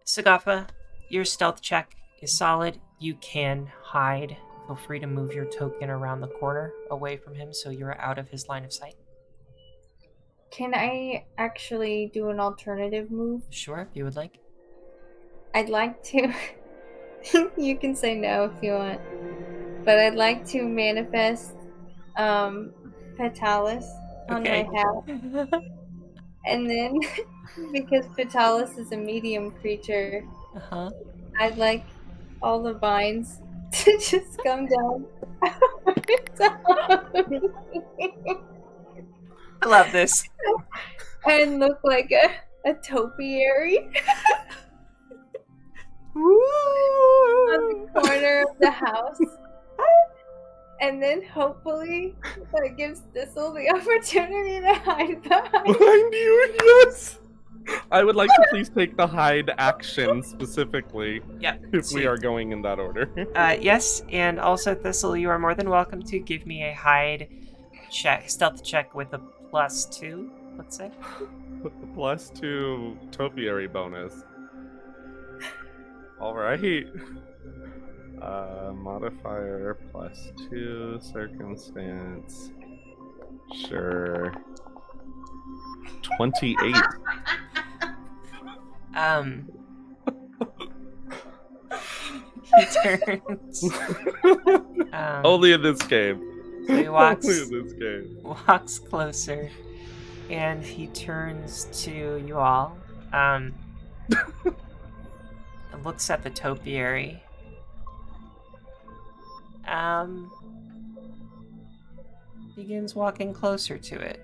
Sogafa, your stealth check is solid. You can hide. Feel free to move your token around the corner away from him so you're out of his line of sight.
Can I actually do an alternative move?
Sure, if you would like.
I'd like to... You can say no if you want. But I'd like to manifest Petalis on my hat. And then, because Petalis is a medium creature, I'd like all the vines to just come down.
I love this.
And look like a topiary. On the corner of the house. And then hopefully that gives Thistle the opportunity to hide
behind you. Yes. I would like to please take the hide action specifically.
Yeah.
If we are going in that order.
Yes, and also Thistle, you are more than welcome to give me a hide check, stealth check with a +2, let's say.
+2 topiary bonus. All right. Modifier +2 circumstance. Sure. 28.
He turns.
Only in this game.
So he walks,
Only in this game.
walks closer, and he turns to you all. And looks at the topiary. Begins walking closer to it.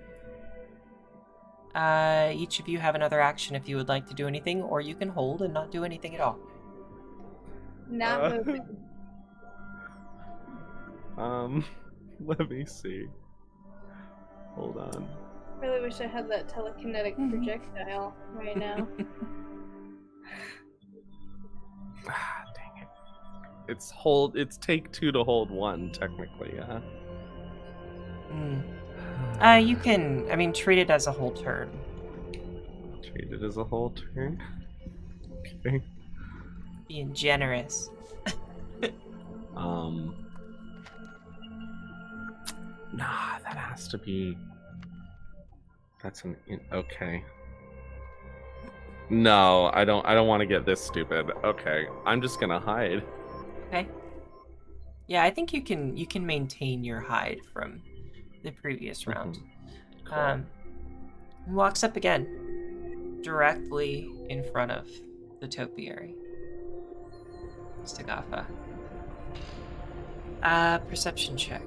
Each of you have another action if you would like to do anything, or you can hold and not do anything at all.
Not moving.
Let me see. Hold on.
Really wish I had that telekinetic projectile right now.
Ah, dang it. It's take 2 to hold 1, technically, yeah.
You can, treat it as a whole turn.
Treat it as a whole turn. Okay.
Being generous.
Nah, that has to be... okay. No, I don't want to get this stupid. Okay, I'm just gonna hide.
Okay. Yeah, I think you can maintain your hide from the previous round.
Cool.
He walks up again, directly in front of the topiary. Sogafa. Perception check.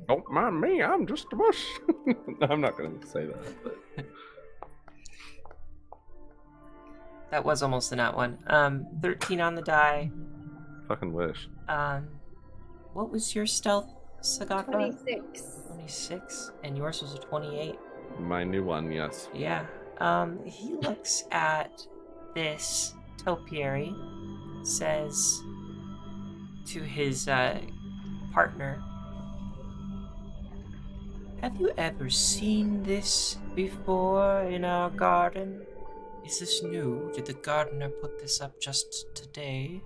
Don't mind me, I'm just a bush. No, I'm not gonna say that. But...
That was almost a nat one. 13 on the die.
Fucking wish.
What was your stealth, Sogafa?
26.
26, and yours was a 28.
My new one, yes.
Yeah. He looks at this topiary, says to his partner, "Have you ever seen this before in our garden? Is this new? Did the gardener put this up just today?"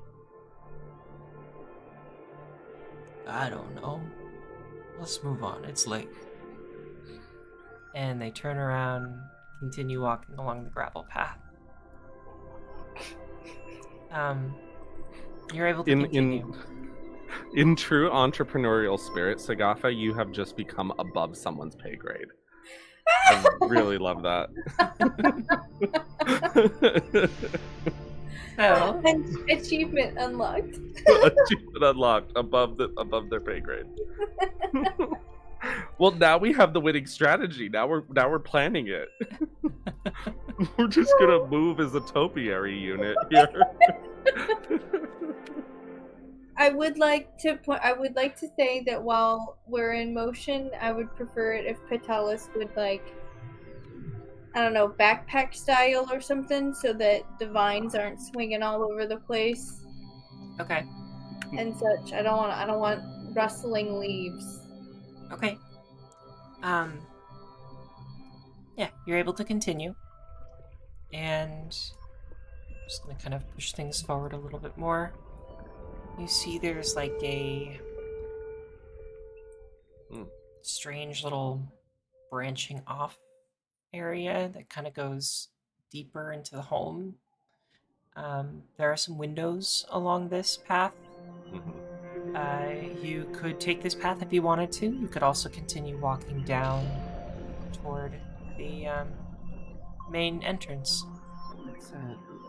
"I don't know. Let's move on. It's late." And they turn around, continue walking along the gravel path. You're able to continue.
In true entrepreneurial spirit, Sogafa, you have just become above someone's pay grade. I really love that.
So,
Achievement unlocked.
Achievement unlocked above their pay grade. Well, now we have the winning strategy. Now we're planning it. We're just gonna move as a topiary unit here.
I would like to say that while we're in motion, I would prefer it if Petalis would, like, I don't know, backpack style or something, so that the vines aren't swinging all over the place
okay.
and such. I don't want rustling leaves.
Okay. Yeah, you're able to continue. And I'm just gonna kind of push things forward a little bit more. You see there's like a strange little branching off area that kind of goes deeper into the home. There are some windows along this path. You could take this path if you wanted to. You could also continue walking down toward the main entrance.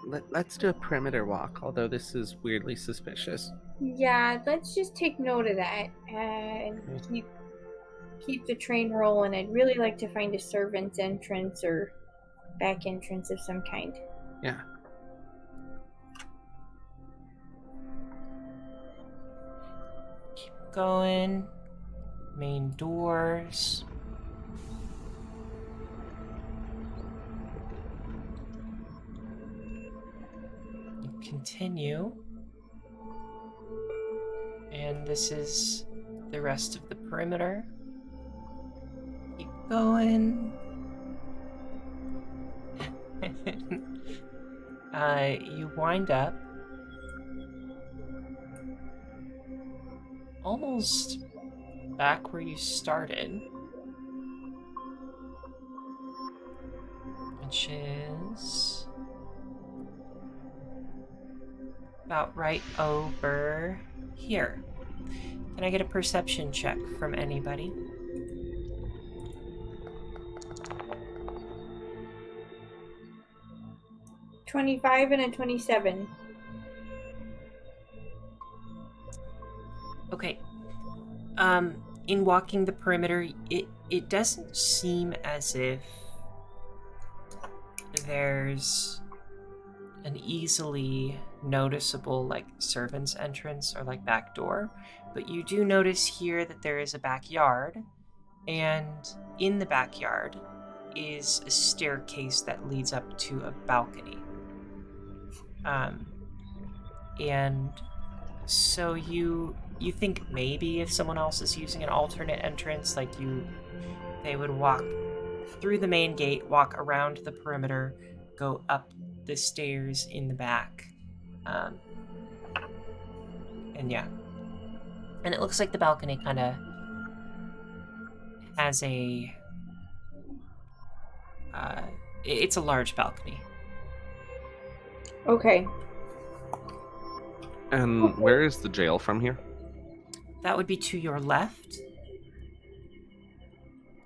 Let's do a perimeter walk, although this is weirdly suspicious.
Yeah, let's just take note of that and keep the train rolling. I'd really like to find a servant's entrance or back entrance of some kind.
Yeah.
Keep going. Main doors. You continue. And this is the rest of the perimeter. Keep going. You wind up almost back where you started, which is about right over here. Can I get a perception check from anybody?
$25 and a 27.
Okay. In walking the perimeter, it doesn't seem as if there's an easily noticeable like servant's entrance or like back door, but you do notice here that there is a backyard, and in the backyard is a staircase that leads up to a balcony. And so you think maybe if someone else is using an alternate entrance, like they would walk through the main gate, walk around the perimeter, go up the stairs in the back. And yeah. And it looks like the balcony kind of has it's a large balcony.
Okay.
And where is the jail from here?
That would be to your left.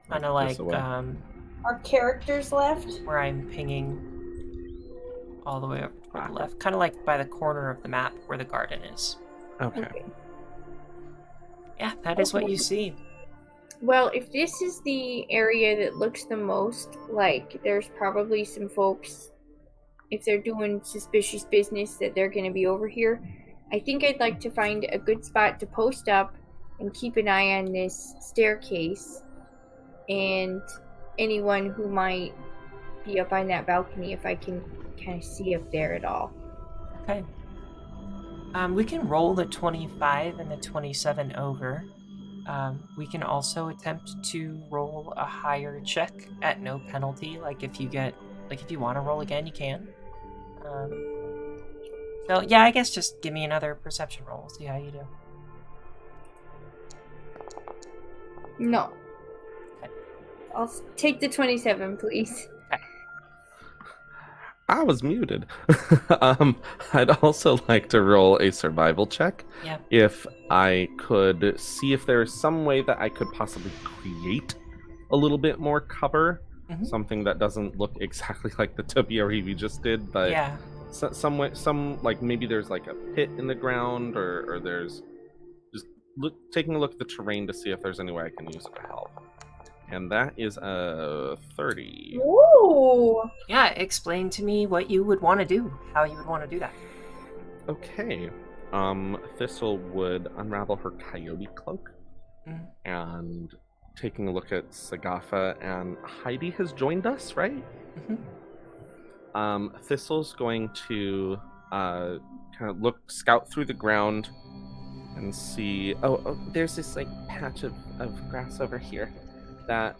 Kind of
This
like
way.
Our characters left?
where I'm pinging all the way over to the left. Kind of like by the corner of the map where the garden is.
Okay.
Yeah, that is what you see.
Well, if this is the area that looks the most like there's probably some folks, if they're doing suspicious business, that they're going to be over here, I think I'd like to find a good spot to post up and keep an eye on this staircase and anyone who might be up on that balcony, if I can kind of see up there at all.
Okay. We can roll the 25 and the 27 over. We can also attempt to roll a higher check at no penalty. Like if you want to roll again, you can. So yeah, I guess just give me another perception roll. We'll see how you do.
No.
Okay.
I'll take the 27, please.
I was muted. I'd also like to roll a survival check.
Yeah.
If I could see if there is some way that I could possibly create a little bit more cover.
Mhm.
Something that doesn't look exactly like the topiary we just did, but
Yeah.
some like maybe there's like a pit in the ground, or there's just taking a look at the terrain to see if there's any way I can use it to help. And that is a 30.
Ooh!
Yeah, explain to me what you would want to do, how you would want to do that.
Okay. Thistle would unravel her coyote cloak, and taking a look at Sogafa, and Heidi has joined us, right?
Mm-hmm.
Thistle's going to kind of scout through the ground and see. Oh, there's this like patch of grass over here that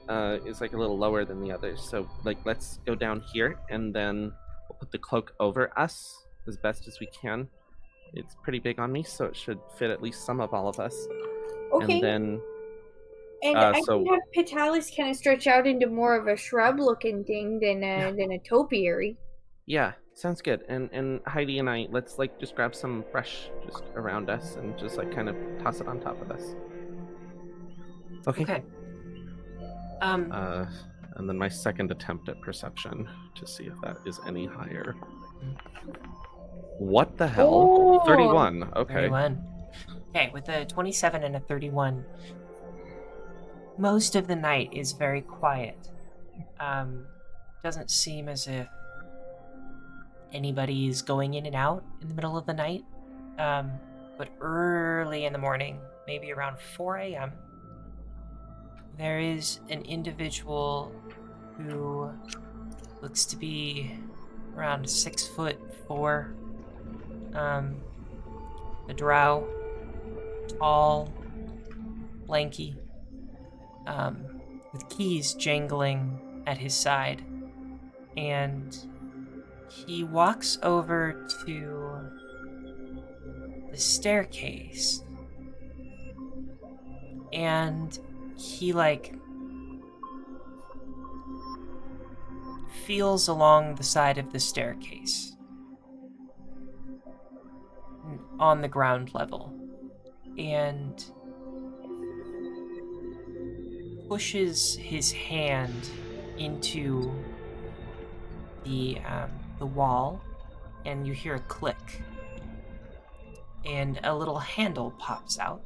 is like a little lower than the others. So like let's go down here, and then we'll put the cloak over us as best as we can. It's pretty big on me, so it should fit at least some of all of us.
Okay.
And then
I
so-
can have Petalis kind of stretch out into more of a shrub-looking thing than a topiary.
yeah, sounds good. And Heidi and I, let's like just grab some brush just around us and just like kind of toss it on top of us. Okay. And then my second attempt at perception to see if that is any higher. What the hell?
Oh.
31. Okay.
31. Okay, with a 27 and a 31, most of the night is very quiet. Doesn't seem as if anybody is going in and out in the middle of the night. But early in the morning, maybe around 4 a.m., there is an individual who looks to be around 6'4", a drow, tall, lanky, with keys jangling at his side, and he walks over to the staircase, and he feels along the side of the staircase. on the ground level and pushes his hand into the wall, and you hear a click, and a little handle pops out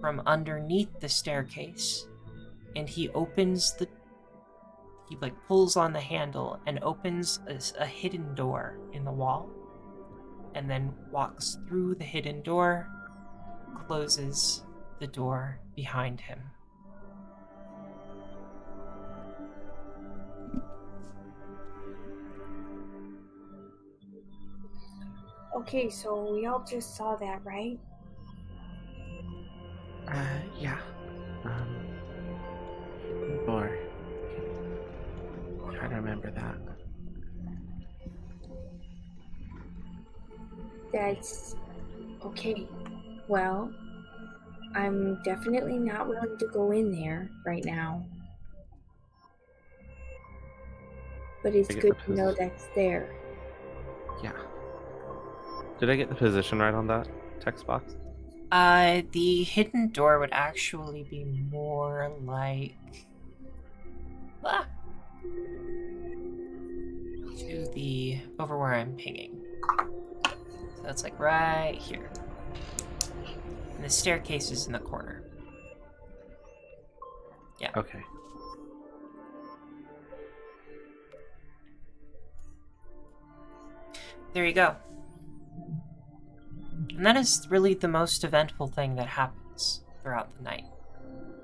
from underneath the staircase, and he pulls on the handle and opens a hidden door in the wall, and then walks through the hidden door, closes the door behind him.
Okay, so we all just saw that, right?
Yeah. Or try to remember that.
That's okay. Well, I'm definitely not willing to go in there right now. But it's
I get
good
the
to know
position.
that's there.
Yeah.
Did I get the position right on that text box?
The hidden door would actually be more like to the over where I'm pinging. So it's like right here. And the staircase is in the corner. Yeah.
Okay.
There you go. And that is really the most eventful thing that happens throughout the night.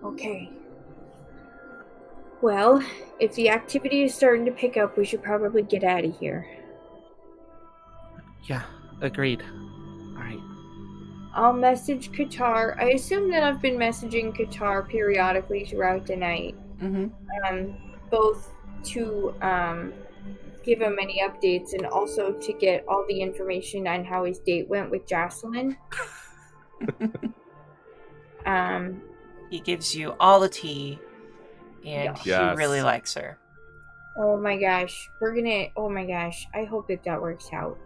Okay. Well, if the activity is starting to pick up, we should probably get out of here.
Yeah. Agreed. All right.
I'll message Qatar. I assume that I've been messaging Qatar periodically throughout the night.
Mm-hmm.
Both to give him any updates and also to get all the information on how his date went with Jocelyn.
He gives you all the tea, and he
Yes.
really likes her.
Oh my gosh. Oh my gosh. I hope that works out.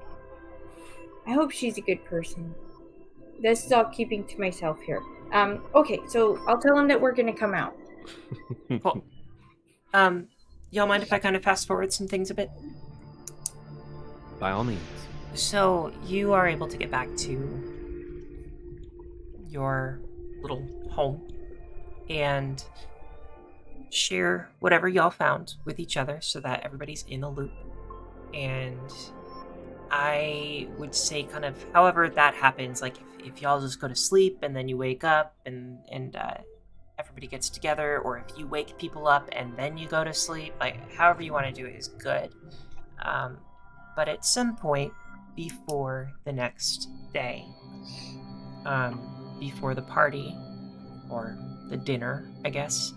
I hope she's a good person. This is all keeping to myself here. Okay, so I'll tell him that we're gonna come out.
Cool. Y'all mind if I kind of fast forward some things a bit?
By all means.
So you are able to get back to your little home and share whatever y'all found with each other so that everybody's in the loop. And I would say kind of however that happens, like if y'all just go to sleep and then you wake up and everybody gets together, or if you wake people up and then you go to sleep, like however you want to do it is good. But at some point before the next day, before the party or the dinner, I guess,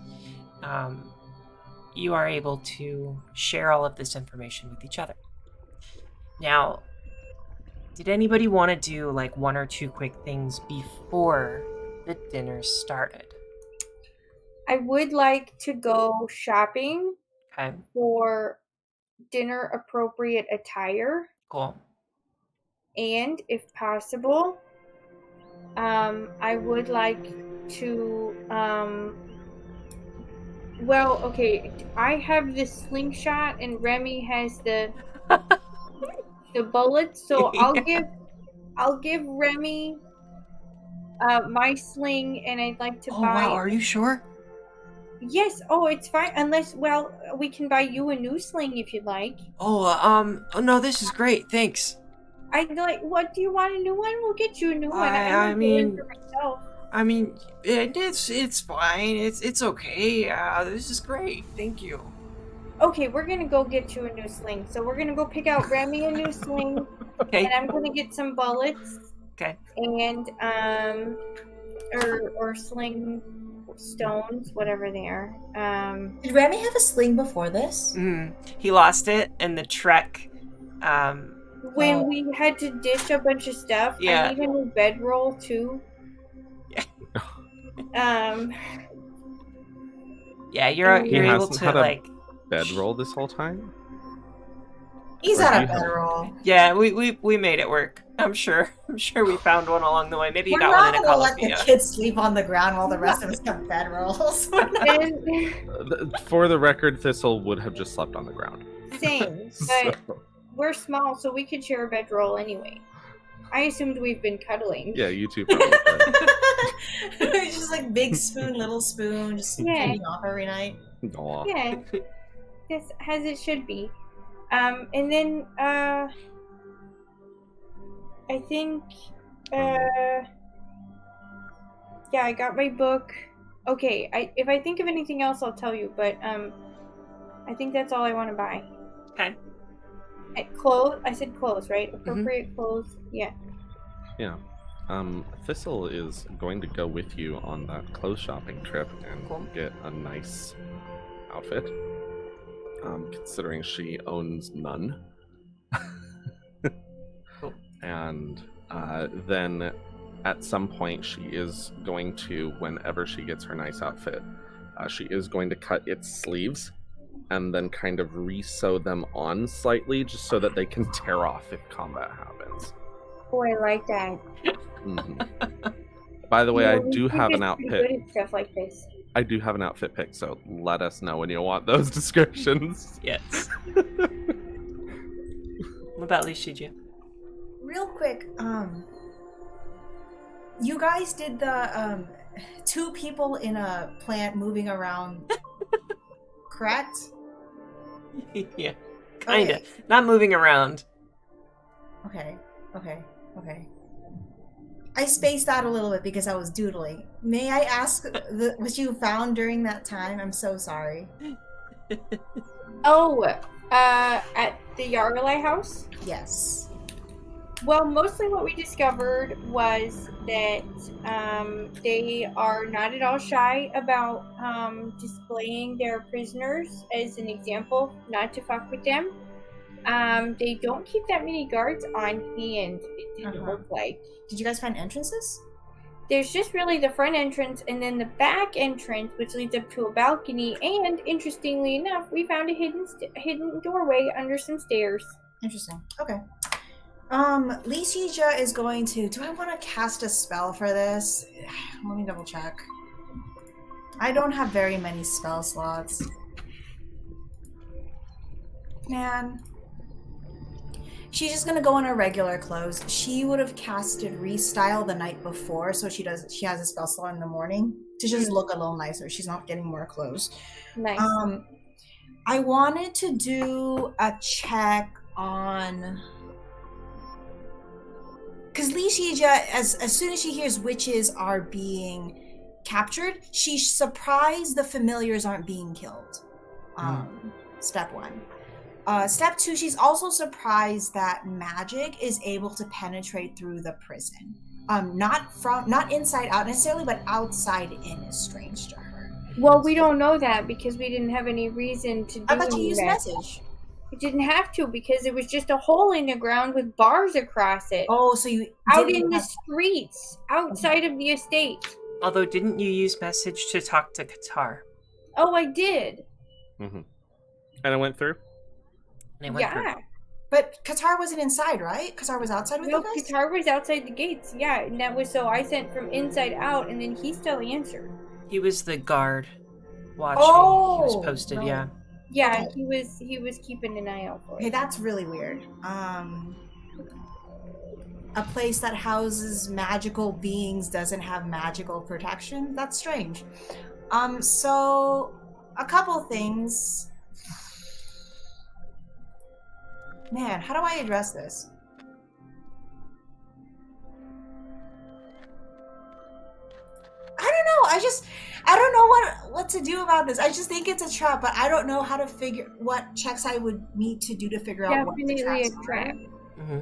you are able to share all of this information with each other. Now, did anybody want to do like one or two quick things before the dinner started?
I would like to go shopping
Okay,
for dinner appropriate attire,
cool.
and if possible, I would like to well, okay, I have the slingshot and Remy has the bullets, so
Yeah.
I'll give Remy my sling, and I'd like to
Oh
buy.
wow, are you sure?
Yes. Oh, it's fine. Unless, well, we can buy you a new sling if you'd like.
Oh, no, this is great, thanks.
I'd like. What do you want? A new one? We'll get you a new one.
I
I'm
mean-
for myself.
I mean, it's fine. It's okay. This is great. Thank you.
Okay, we're gonna go get you a new sling. So we're gonna go pick out Remy a new sling,
Okay.
and I'm gonna get some bullets.
Okay.
And or sling stones, whatever they are.
Did Remy have a sling before this?
He lost it in the trek.
When we had to dish a bunch of stuff,
Yeah.
I need a new bedroll too.
Yeah, you're
He
able
hasn't
to
had a-
like.
Bedroll this whole time?
He's
Or
on
do
a
you have-
bedroll.
Yeah, we made it work. I'm sure we found one along the way. Maybe you
We're
got one
not
in a
gonna let the
Calafia.
kids sleep on the ground while the rest of us have bedrolls.
And
For the record, Thistle would have just slept on the ground.
same,
So,
but we're small, so we could share a bedroll anyway. I assumed we've been cuddling.
yeah, you two probably could.
It's just like big spoon, little spoon, just
Yeah.
taking off every night.
Aw.
Yeah, that's as it should be. And then I think yeah, I got my book. Okay, if I think of anything else, I'll tell you. But I think that's all I want to buy.
Okay.
Clothes. I said clothes, right? Appropriate clothes. Yeah.
Yeah. Thistle is going to go with you on that clothes shopping trip and
Cool.
get a nice outfit. Considering she owns none.
Cool.
And then at some point she is going to, whenever she gets her nice outfit, she is going to cut its sleeves and then kind of re-sew them on slightly just so that they can tear off if combat happens.
Oh, I like that.
Mhm. By the way, I do have an outfit.
Good at stuff like this.
I do have an outfit pick, so let us know when you want those descriptions.
Yes. What about Lishija?
Real quick, you guys did the two people in a plant moving around, correct?
Yeah. Kinda.
Okay.
Not moving around.
Okay. I spaced out a little bit because I was doodling. May I ask what you found during that time? I'm so sorry.
Oh, at the Jaralei house?
Yes.
Well, mostly what we discovered was that they are not at all shy about displaying their prisoners as an example, not to fuck with them. They don't keep that many guards on hand, it didn't look like.
Did you guys find entrances?
There's just really the front entrance and then the back entrance, which leads up to a balcony. And interestingly enough, we found a hidden doorway under some stairs.
Interesting. Okay. Lishija is going to. Do I want to cast a spell for this? Let me double check. I don't have very many spell slots. Man. She's just gonna go in her regular clothes. She would have casted Restyle the night before, so she has a spell slot in the morning to just look a little nicer. She's not getting more clothes.
Nice.
I wanted to do a check on, because Lishija, as soon as she hears witches are being captured, she's surprised the familiars aren't being killed. Step one. Step two, she's also surprised that magic is able to penetrate through the prison. Not inside out necessarily, but outside in is strange to her.
Well, we don't know that because we didn't have any reason to do
I thought you used
magic.
message.
We didn't have to because it was just a hole in the ground with bars across it.
Oh, so you
out
didn't
in the
have-
streets, outside of the estate.
Although, didn't you use message to talk to Qatar?
Oh, I did.
Mm-hmm. And it went through?
And it went through.
Yeah.
But Qatar wasn't inside, right? Qatar was outside with
No,
you guys?
Qatar was outside the gates. Yeah, and that was so I sent from inside out, and then he still answered.
He was the guard watching.
Oh,
he was posted,
right.
yeah.
Yeah,
Okay.
he was keeping an eye out for
Okay,
it.
that's really weird. A place that houses magical beings doesn't have magical protection? That's strange. So a couple things. Man, how do I address this? I don't know. I don't know what to do about this. I just think it's a trap, but I don't know how to figure what checks I would need to do to figure out what the
Definitely a
traps
trap.
Mm-hmm.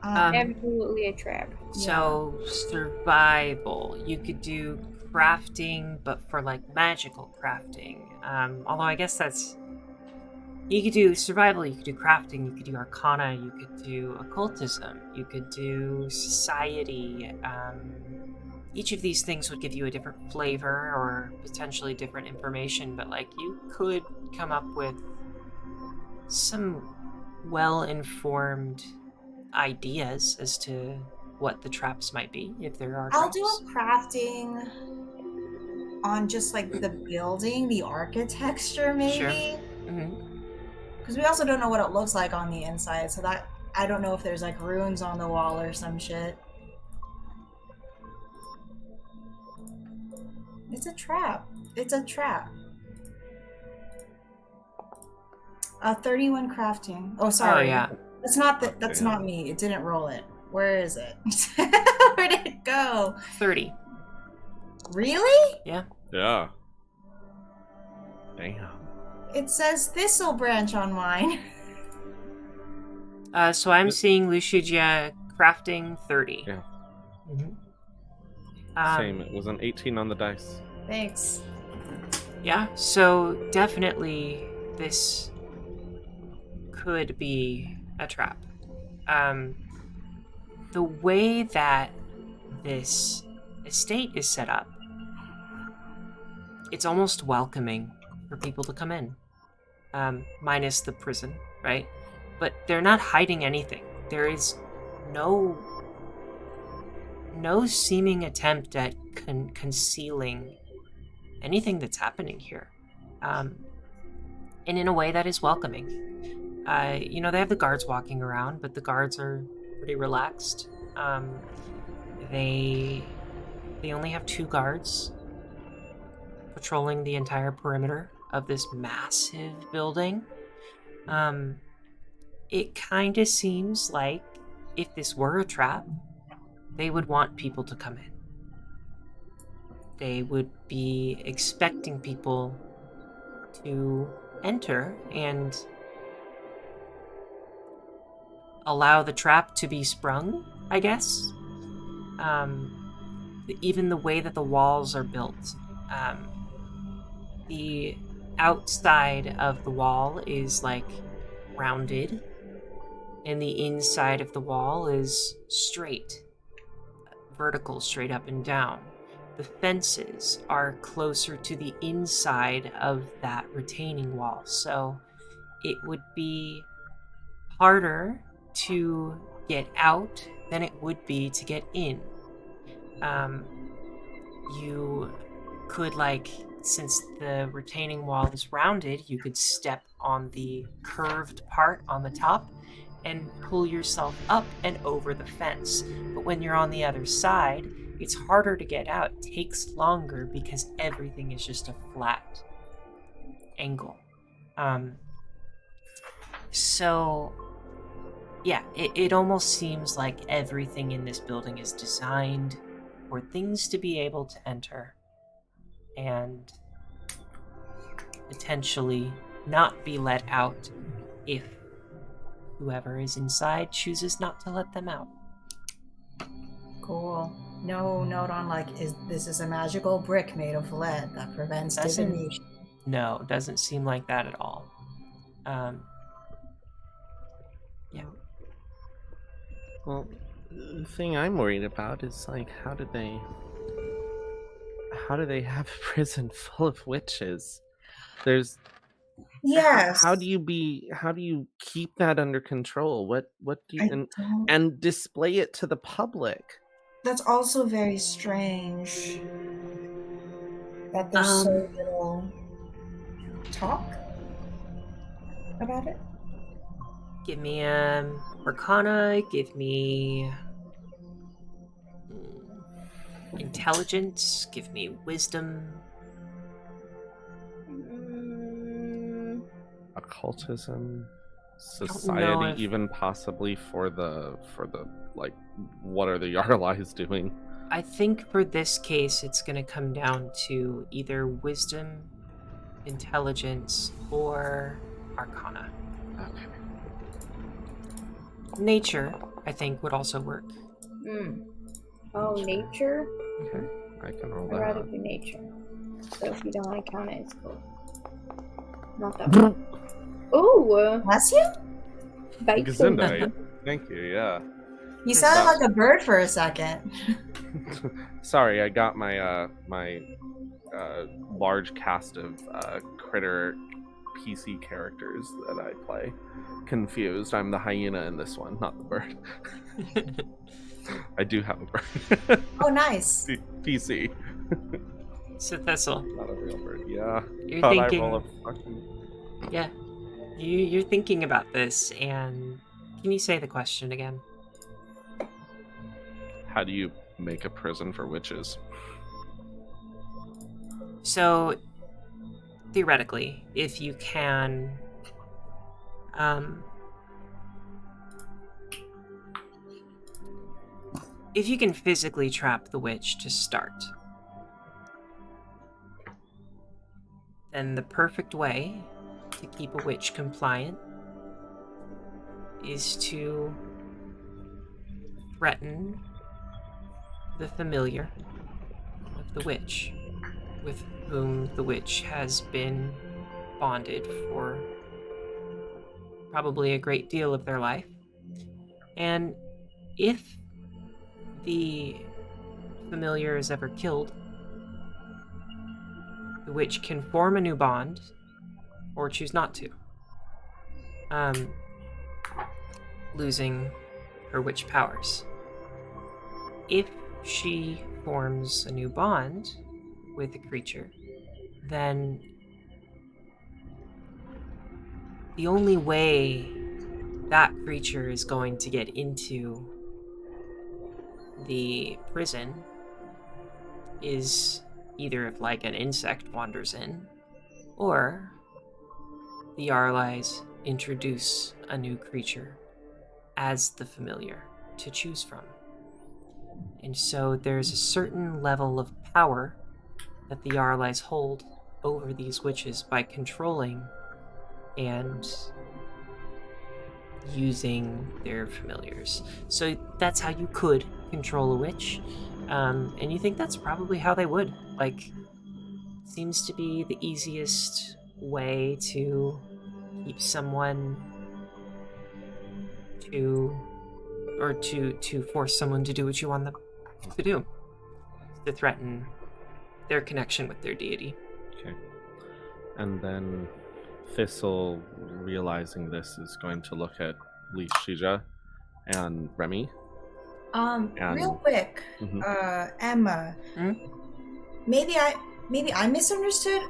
are.
Absolutely a trap.
So, survival. You could do crafting, but for like magical crafting. Although I guess that's. You could do survival, you could do crafting, you could do arcana, you could do occultism, you could do society. Each of these things would give you a different flavor or potentially different information, but like you could come up with some well-informed ideas as to what the traps might be, if there are
I'll
traps.
do a crafting on just like the building, the architecture, maybe. Because we also don't know what it looks like on the inside, so that I don't know if there's like runes on the wall or some shit. It's a trap. It's a trap. 31 crafting. Oh, sorry.
Oh, yeah.
That's not that's not me. It didn't roll it. Where is it? Where did it go?
30.
Really?
Yeah.
Yeah. Damn.
It says Thistle Branch on mine.
So I'm seeing Lucidia crafting 30.
Yeah.
Same.
It was an 18 on the dice.
Thanks.
Yeah, so definitely this could be a trap. The way that this estate is set up, it's almost welcoming for people to come in. Minus the prison, right? But they're not hiding anything. There is no seeming attempt at concealing anything that's happening here. And in a way that is welcoming. They have the guards walking around, but the guards are pretty relaxed. They only have 2 guards patrolling the entire perimeter of this massive building. It kind of seems like if this were a trap, they would want people to come in. They would be expecting people to enter and allow the trap to be sprung, I guess. Even the way that the walls are built. The outside of the wall is like rounded, and the inside of the wall is straight, vertical, straight up and down. The fences are closer to the inside of that retaining wall, so it would be harder to get out than it would be to get in. You could, since the retaining wall is rounded, you could step on the curved part on the top and pull yourself up and over the fence. But when you're on the other side, it's harder to get out. It takes longer because everything is just a flat angle. So, yeah, it almost seems like everything in this building is designed for things to be able to enter and potentially not be let out if whoever is inside chooses not to let them out.
Cool. No note on this is a magical brick made of lead that prevents divination.
No, doesn't seem like that at all. Yeah.
Well, the thing I'm worried about is how do they have a prison full of witches? There's
Yes.
How do you keep that under control? What do you and display it to the public?
That's also very strange that there's so little talk about it.
Give me Arcana, give me Intelligence, give me Wisdom.
Occultism, society, even possibly for the what are the Jaraleis doing?
I think for this case it's going to come down to either Wisdom, Intelligence, or Arcana.
Okay.
Nature, I think, would also work.
Oh, nature?
Okay, I can roll
I'd
that.
rather do nature. So if you don't want to count it, it's cool. Not that one. Ooh!
Bless you?
Bite.
Gesundheit. Thank you, yeah.
You sounded like a bird for a second.
Sorry, I got my my large cast of critter PC characters that I play confused. I'm the hyena in this one, not the bird. I do have a bird.
Oh, nice.
PC.
So Thistle,
Not a real bird. Yeah.
you're
Thought I
thinking.
roll a fucking...
Yeah, you're thinking about this, and can you say the question again?
How do you make a prison for witches?
So, theoretically, if you can, if you can physically trap the witch to start, then the perfect way to keep a witch compliant is to threaten the familiar of the witch, with whom the witch has been bonded for probably a great deal of their life. And if the familiar is ever killed, the witch can form a new bond or choose not to, losing her witch powers. If she forms a new bond with a creature, then the only way that creature is going to get into the prison is either if like an insect wanders in, or the Jaraleis introduce a new creature as the familiar to choose from. And so there's a certain level of power that the Jaraleis hold over these witches by controlling and using their familiars. So that's how you could control a witch. And you think that's probably how they would. Like, seems to be the easiest way to keep someone to force someone to do what you want them to do, to threaten their connection with their deity.
Okay. And then Thistle, realizing this, is going to look at Lishija and Remy.
Real quick, Emma. Maybe I misunderstood.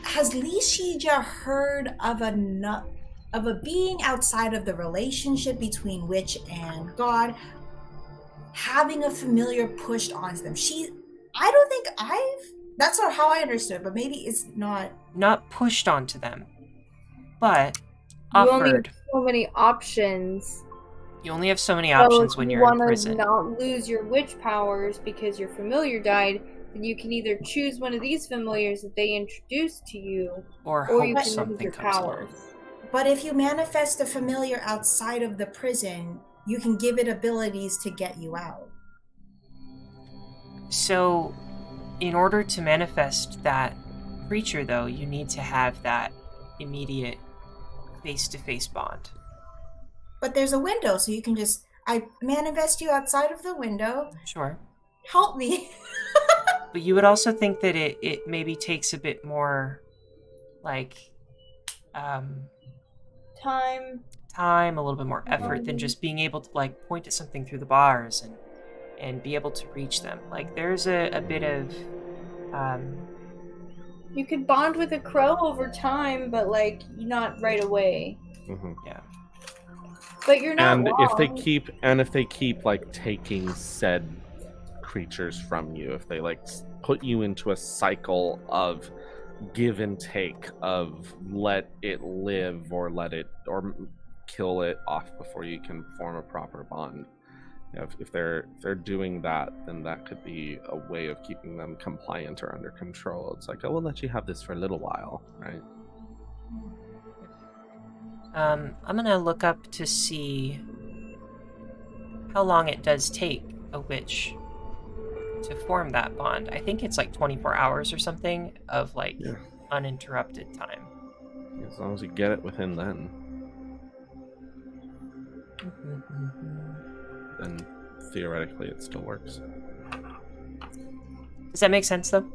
Has Lishija heard of a being outside of the relationship between witch and god having a familiar pushed onto them? I don't think that's not how I understood, but maybe it's
not pushed onto them, but
You only have
offered.
so many options.
You only have so many options
So
when
if
you're
you
in
want
prison.
to not lose your witch powers because your familiar died, then you can either choose one of these familiars that they introduced to you,
Or
or
hope
you can lose
something
your
comes along.
powers.
But if you manifest a familiar outside of the prison, you can give it abilities to get you out.
So, in order to manifest that creature, though, you need to have that immediate face-to-face bond.
But there's a window, so you can I manifest you outside of the window.
Sure.
Help me.
But you would also think that it maybe takes a bit more, like,
Time,
a little bit more effort than just being able to, like, point at something through the bars and be able to reach them. Like, there's a bit of,
you could bond with a crow over time, but like not right away.
yeah.
But you're not
And
wrong.
if they keep like taking said creatures from you, if they like put you into a cycle of give and take, of let it live or kill it off before you can form a proper bond. If they're doing that, then that could be a way of keeping them compliant or under control. It's like, oh, we'll let you have this for a little while, right?
I'm gonna look up to see how long it does take a witch to form that bond. I think it's like 24 hours or something of like uninterrupted time.
As long as you get it within then theoretically it still works.
Does that make sense though?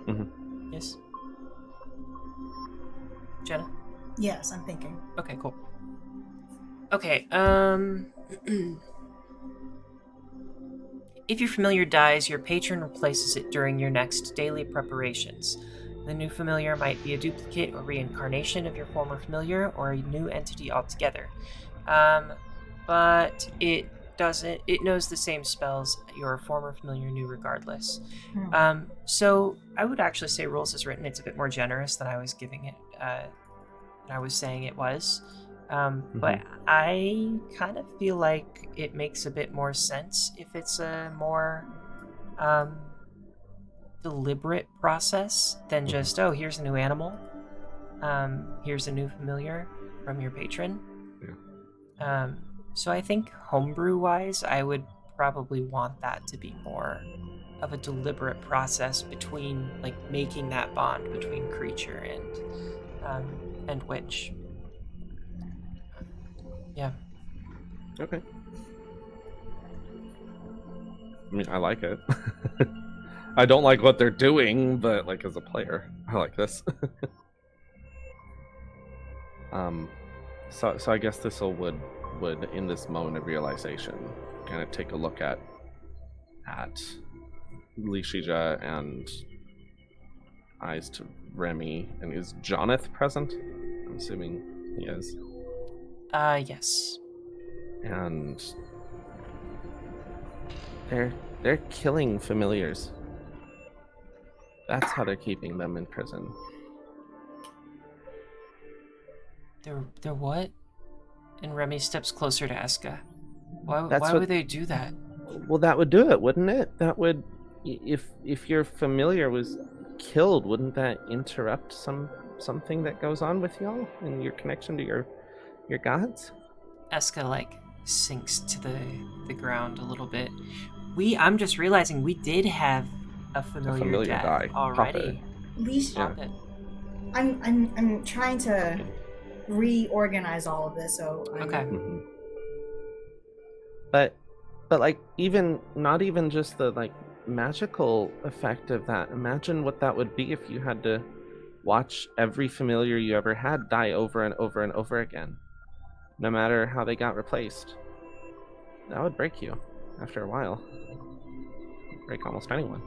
Mm-hmm.
Yes.
Yes, I'm thinking.
Okay, cool. Okay, if your familiar dies, your patron replaces it during your next daily preparations. The new familiar might be a duplicate or reincarnation of your former familiar, or a new entity altogether. But it doesn't. It knows the same spells your former familiar knew, regardless. So I would actually say, rules as written, it's a bit more generous than I was giving it. Than I was saying it was. But I kind of feel like it makes a bit more sense if it's a more deliberate process than just, oh, here's a new animal, here's a new familiar from your patron.
Yeah.
So I think homebrew-wise, I would probably want that to be more of a deliberate process between, like, making that bond between creature and witch. Yeah.
Okay. I mean, I like it. I don't like what they're doing, but like as a player, I like this. So I guess Thistle would in this moment of realization kind of take a look at Lishija and eyes to Remy. And is Jonathan present? I'm assuming he is.
Yes.
And they're killing familiars. That's how they're keeping them in prison.
They're what? And Remy steps closer to Eska. Why would they do that?
Well, that would do it, wouldn't it? That would, if your familiar was killed, wouldn't that interrupt something that goes on with y'all and your connection to your gods?
Eska like sinks to the ground a little bit. I'm just realizing we did have a familiar death
die
already.
Leisha, I'm trying to reorganize all of this. So
Okay.
But like, even not even just the like magical effect of that. Imagine what that would be if you had to watch every familiar you ever had die over and over and over again, no matter how they got replaced. That would break you after a while. Break almost anyone.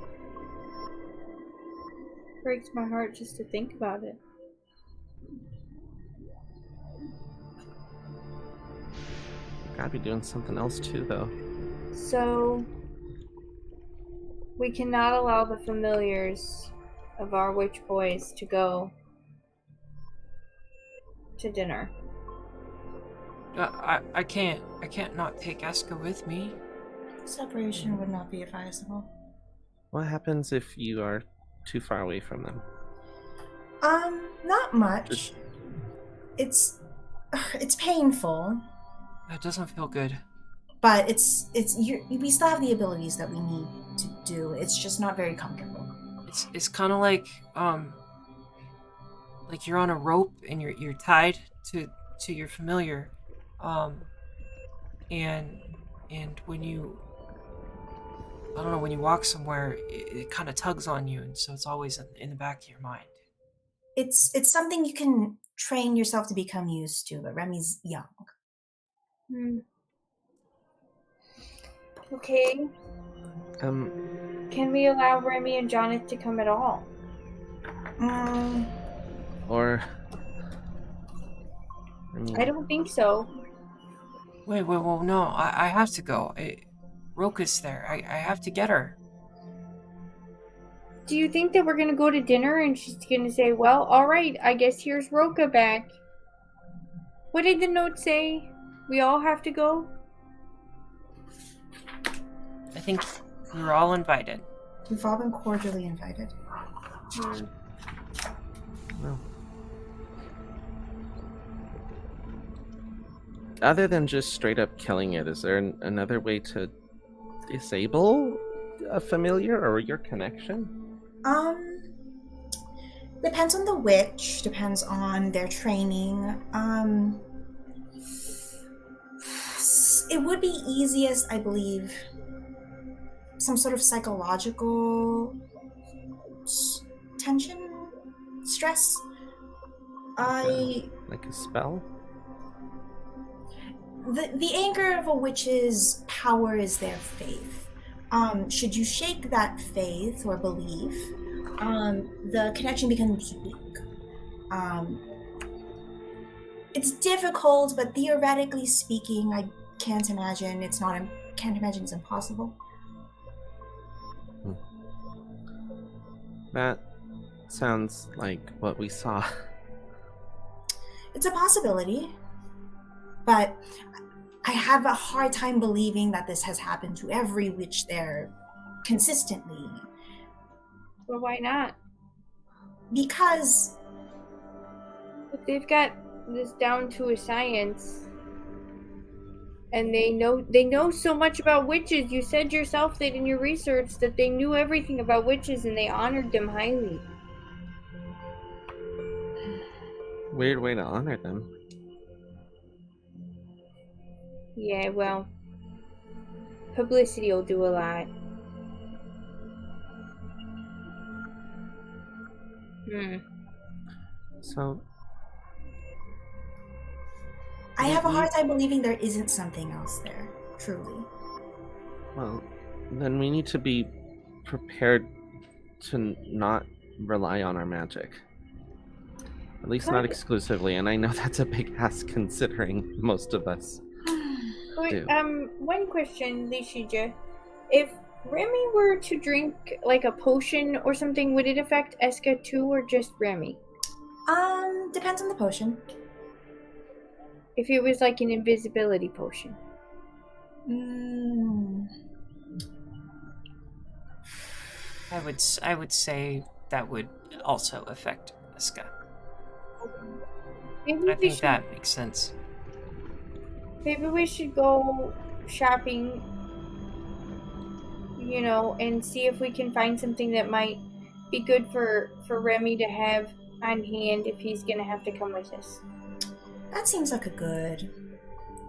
Breaks my heart just to think about it.
Gotta be doing something else too, though.
So, we cannot allow the familiars of our witch boys to go to dinner.
I can't not take Eska with me.
separation would not be advisable.
What happens if you are too far away from them?
Not much. It's painful,
That doesn't feel good.
but we still have the abilities that we need to do. It's just not very comfortable.
It's kind of like you're on a rope and you're tied to your familiar, and when you when you walk somewhere, it kind of tugs on you, and so it's always in the back of your mind.
It's something you can train yourself to become used to, but Remy's young.
Okay. Can we allow Remy and Jonathan to come at all?
Or
I don't think so.
Wait, well, no, I have to go. Roka's there. I have to get her.
Do you think that we're gonna go to dinner and she's gonna say, well, alright, I guess here's Roka back? What did the note say? We all have to go?
I think we were all invited.
We've all been cordially invited.
well, other than just straight up killing it, is there another way to disable a familiar or your connection?
Depends on the witch, depends on their training. It would be easiest, I believe, some sort of psychological tension, stress.
Like a spell?
The anchor of a witch's power is their faith. Should you shake that faith or belief, the connection becomes weak. It's difficult, but theoretically speaking, I can't imagine it's impossible.
That sounds like what we saw.
It's a possibility, but I have a hard time believing that this has happened to every witch there consistently.
Well, why not?
Because
If they've got this down to a science, and they know so much about witches. You said yourself that in your research that they knew everything about witches and they honored them highly.
Weird way to honor them.
Yeah, well, publicity will do a lot.
So
I have a hard time believing there isn't something else there, truly.
well, then we need to be prepared to not rely on our magic. At least not exclusively, and I know that's a big ask considering most of us do.
One question, Lishija. If Remy were to drink like a potion or something, would it affect Eska too, or just Remy?
Depends on the potion.
If it was like an invisibility potion.
I would say that would also affect Eska. I think that makes sense.
Maybe we should go shopping, and see if we can find something that might be good for Remy to have on hand if he's gonna have to come with us.
That seems like a good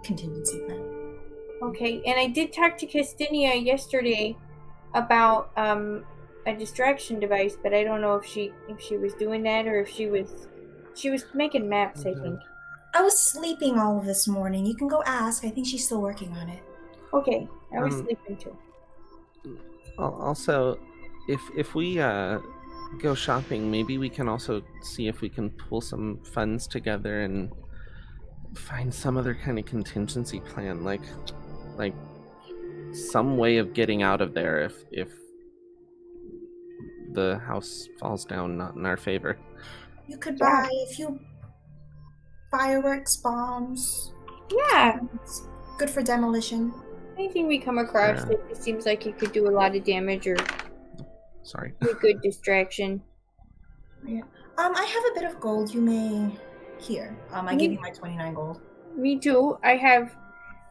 contingency plan.
Okay, and I did talk to Castinia yesterday about a distraction device, but I don't know if she was doing that or if she was making maps, I think.
I was sleeping all of this morning. You can go ask. I think she's still working on it.
Okay, I was sleeping too.
Also, if we go shopping, maybe we can also see if we can pull some funds together and find some other kind of contingency plan, like some way of getting out of there if the house falls down not in our favor.
You could buy a few fireworks, bombs.
Yeah.
It's good for demolition.
Anything we come across that just seems like it could do a lot of damage or
Sorry.
a good distraction.
Yeah. I have a bit of gold. You may here. I gave you my 29 gold.
Me too. I have.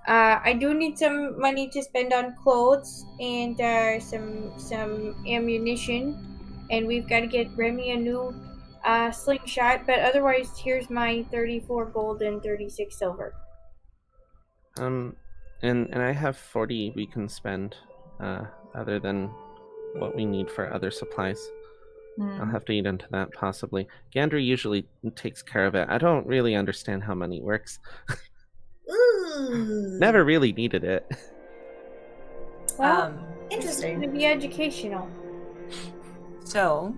I do need some money to spend on clothes and some ammunition, and we've got to get Remy a new slingshot. But otherwise, here's my 34 gold and 36 silver.
And I have 40 we can spend, other than what we need for other supplies. I'll have to eat into that, possibly. Gandry usually takes care of it. I don't really understand how money works.
Ooh.
Never really needed it.
Well,
Interesting.
It's going to be educational.
So,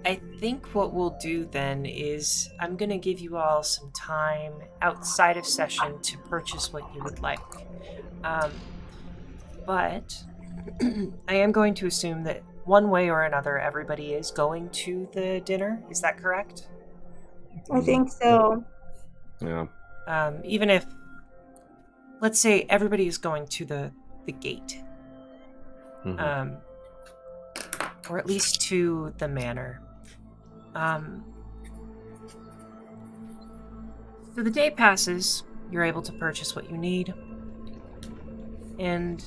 I think what we'll do then is I'm going to give you all some time outside of session to purchase what you would like. But I am going to assume that one way or another everybody is going to the dinner. Is that correct?
I think so.
Yeah.
Even if, let's say everybody is going to the gate.
Mm-hmm.
Or at least to the manor. So the day passes, you're able to purchase what you need, and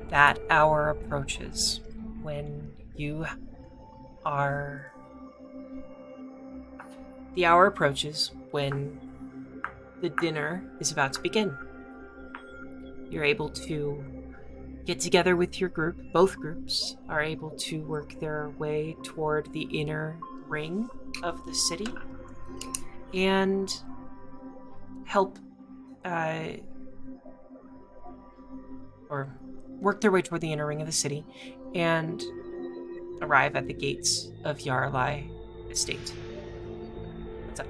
that hour approaches when you are... The hour approaches when the dinner is about to begin. You're able to get together with your group. Both groups are able to work their way toward the inner ring of the city and help or work their way toward the inner ring of the city and arrive at the gates of Jaralei Estate. What's up?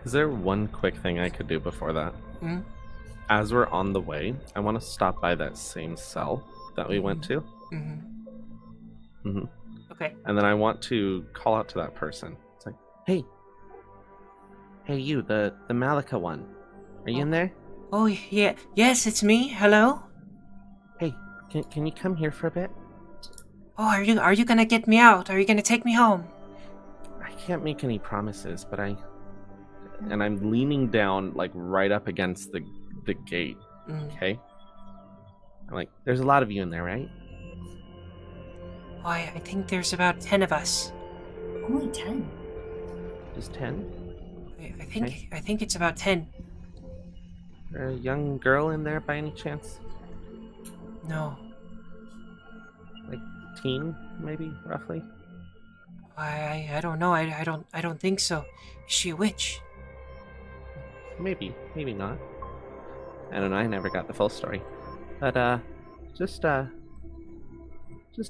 Is there one quick thing I could do before that?
Hmm?
As we're on the way, I want to stop by that same cell that we went to.
Mm-hmm.
Mm-hmm.
Okay.
And then I want to call out to that person. It's like, hey, you, the Malika one. Are you in there?
Oh, yeah. Yes, it's me. Hello?
Hey, can you come here for a bit?
Oh, are you gonna get me out? Are you gonna take me home?
I can't make any promises, but I'm leaning down, like, right up against the gate, okay? I'm like, there's a lot of you in there, right?
Oh, I think there's about 10 of us.
Only 10.
Just 10?
I think it's about 10.
A young girl in there by any chance?
No.
Like teen, maybe, roughly?
I don't know. I don't think so. Is she a witch?
Maybe not. I don't know, I never got the full story. But just a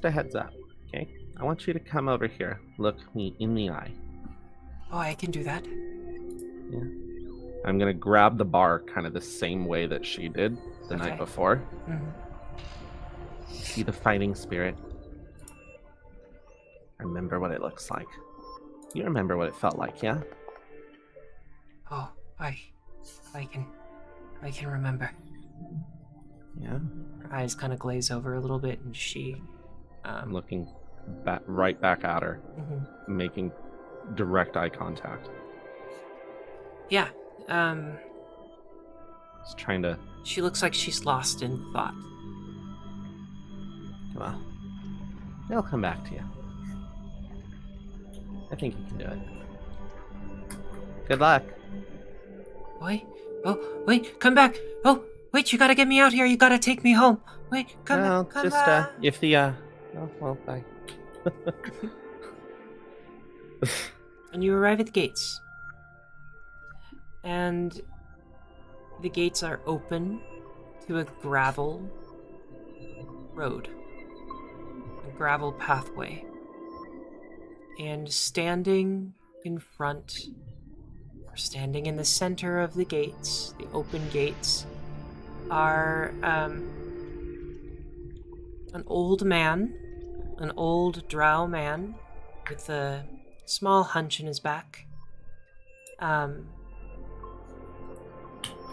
heads up, okay? I want you to come over here. Look me in the eye.
Oh, I can do that.
Yeah. I'm gonna grab the bar kind of the same way that she did the night before.
Mm-hmm.
See the fighting spirit. Remember what it looks like. You remember what it felt like, yeah?
Oh, I can remember.
Yeah.
Her eyes kind of glaze over a little bit, and she.
I'm looking right back at her, making direct eye contact.
Yeah.
Just trying to.
She looks like she's lost in thought.
Well, they'll come back to you. I think you can do it. Good luck.
Wait. Oh, wait. Come back. Oh, wait. You gotta get me out here. You gotta take me home. Wait. Come back.
If the oh, well, bye.
And you arrive at the gates. And the gates are open to a gravel road. A gravel pathway. And standing in front, or standing in the center of the gates, the open gates, are an old man, an old drow man with a small hunch in his back.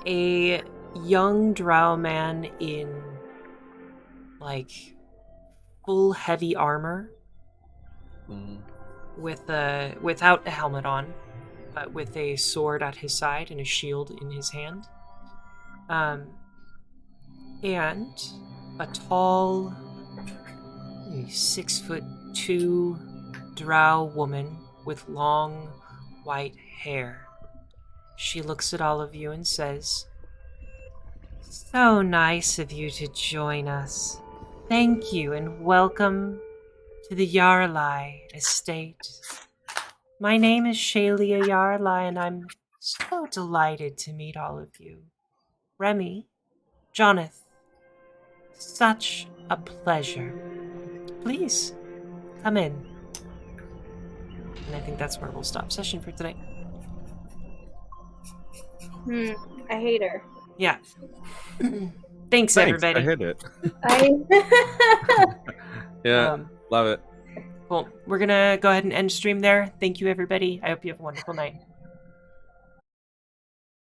A young drow man in, like, full heavy armor, without a helmet on, but with a sword at his side and a shield in his hand. And a tall, maybe 6'2" drow woman with long white hair. She looks at all of you and says, "So nice of you to join us. Thank you and welcome to the Jaralei Estate. My name is Shalia Jaralei and I'm so delighted to meet all of you. Remy, Jonathan, such a pleasure. Please, come in." And I think that's where we'll stop session for today.
I hate her.
Yeah. Thanks, everybody.
I hit it. Yeah, love it.
Cool. We're going to go ahead and end stream there. Thank you, everybody. I hope you have a wonderful night.